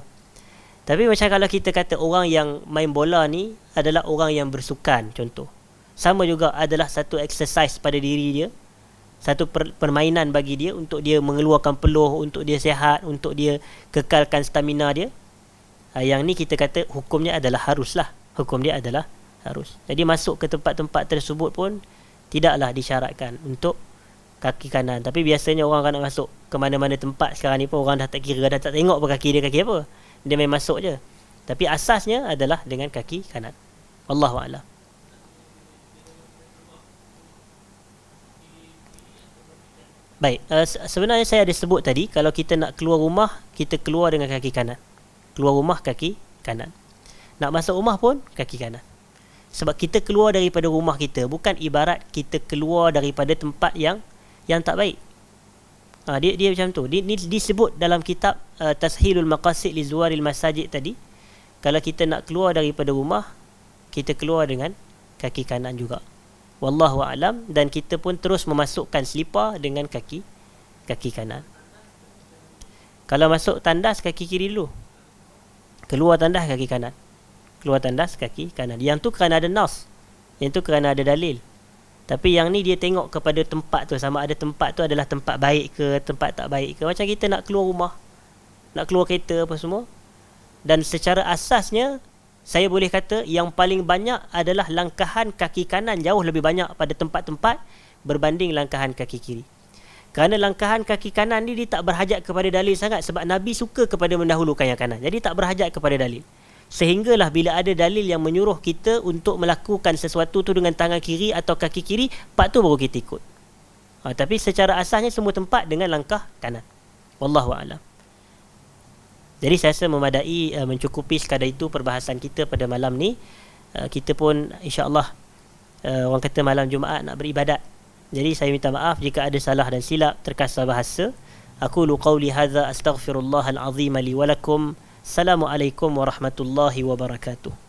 Tapi macam kalau kita kata orang yang main bola ni adalah orang yang bersukan, contoh, sama juga adalah satu exercise pada diri dia, satu permainan bagi dia untuk dia mengeluarkan peluh, untuk dia sihat, untuk dia kekalkan stamina dia. Yang ni kita kata hukumnya adalah haruslah. Hukum dia adalah harus. Jadi masuk ke tempat-tempat tersebut pun tidaklah disyaratkan untuk kaki kanan. Tapi biasanya orang kan nak masuk ke mana-mana tempat sekarang ni pun orang dah tak kira, dah tak tengok kaki dia kaki apa. Dia main masuk je. Tapi asasnya adalah dengan kaki kanan. Wallahu a'lam. Baik, sebenarnya saya ada sebut tadi, kalau kita nak keluar rumah, kita keluar dengan kaki kanan. Keluar rumah kaki kanan. Nak masuk rumah pun kaki kanan. Sebab kita keluar daripada rumah kita, bukan ibarat kita keluar daripada tempat yang tak baik. Dia macam tu. Dia disebut dalam kitab Tashilul Maqasid li Zuwaril Masajid tadi. Kalau kita nak keluar daripada rumah, kita keluar dengan kaki kanan juga. Wallahu a'lam. Dan kita pun terus memasukkan selipar dengan kaki kanan. Kalau masuk tandas, kaki kiri dulu. Keluar tandas, kaki kanan. Keluar tandas, kaki kanan. Yang tu kerana ada nas, yang tu kerana ada dalil. Tapi yang ni dia tengok kepada tempat tu, sama ada tempat tu adalah tempat baik ke, tempat tak baik ke. Macam kita nak keluar rumah, nak keluar kereta apa semua. Dan secara asasnya, saya boleh kata yang paling banyak adalah langkahan kaki kanan jauh lebih banyak pada tempat-tempat berbanding langkahan kaki kiri. Kerana langkahan kaki kanan ni dia tak berhajat kepada dalil sangat, sebab Nabi suka kepada mendahulukan yang kanan. Jadi tak berhajat kepada dalil. Sehinggalah bila ada dalil yang menyuruh kita untuk melakukan sesuatu tu dengan tangan kiri atau kaki kiri, part tu baru kita ikut. Tapi secara asasnya semua tempat dengan langkah kanan. Wallahu a'lam. Jadi saya rasa memadai, mencukupi sekadar itu perbahasan kita pada malam ni. Kita pun insya-Allah orang kata malam Jumaat nak beribadat. Jadi saya minta maaf jika ada salah dan silap terkasar bahasa. Aqulu qawli hadza astaghfirullahal azim li wa lakum. Assalamualaikum warahmatullahi wabarakatuh.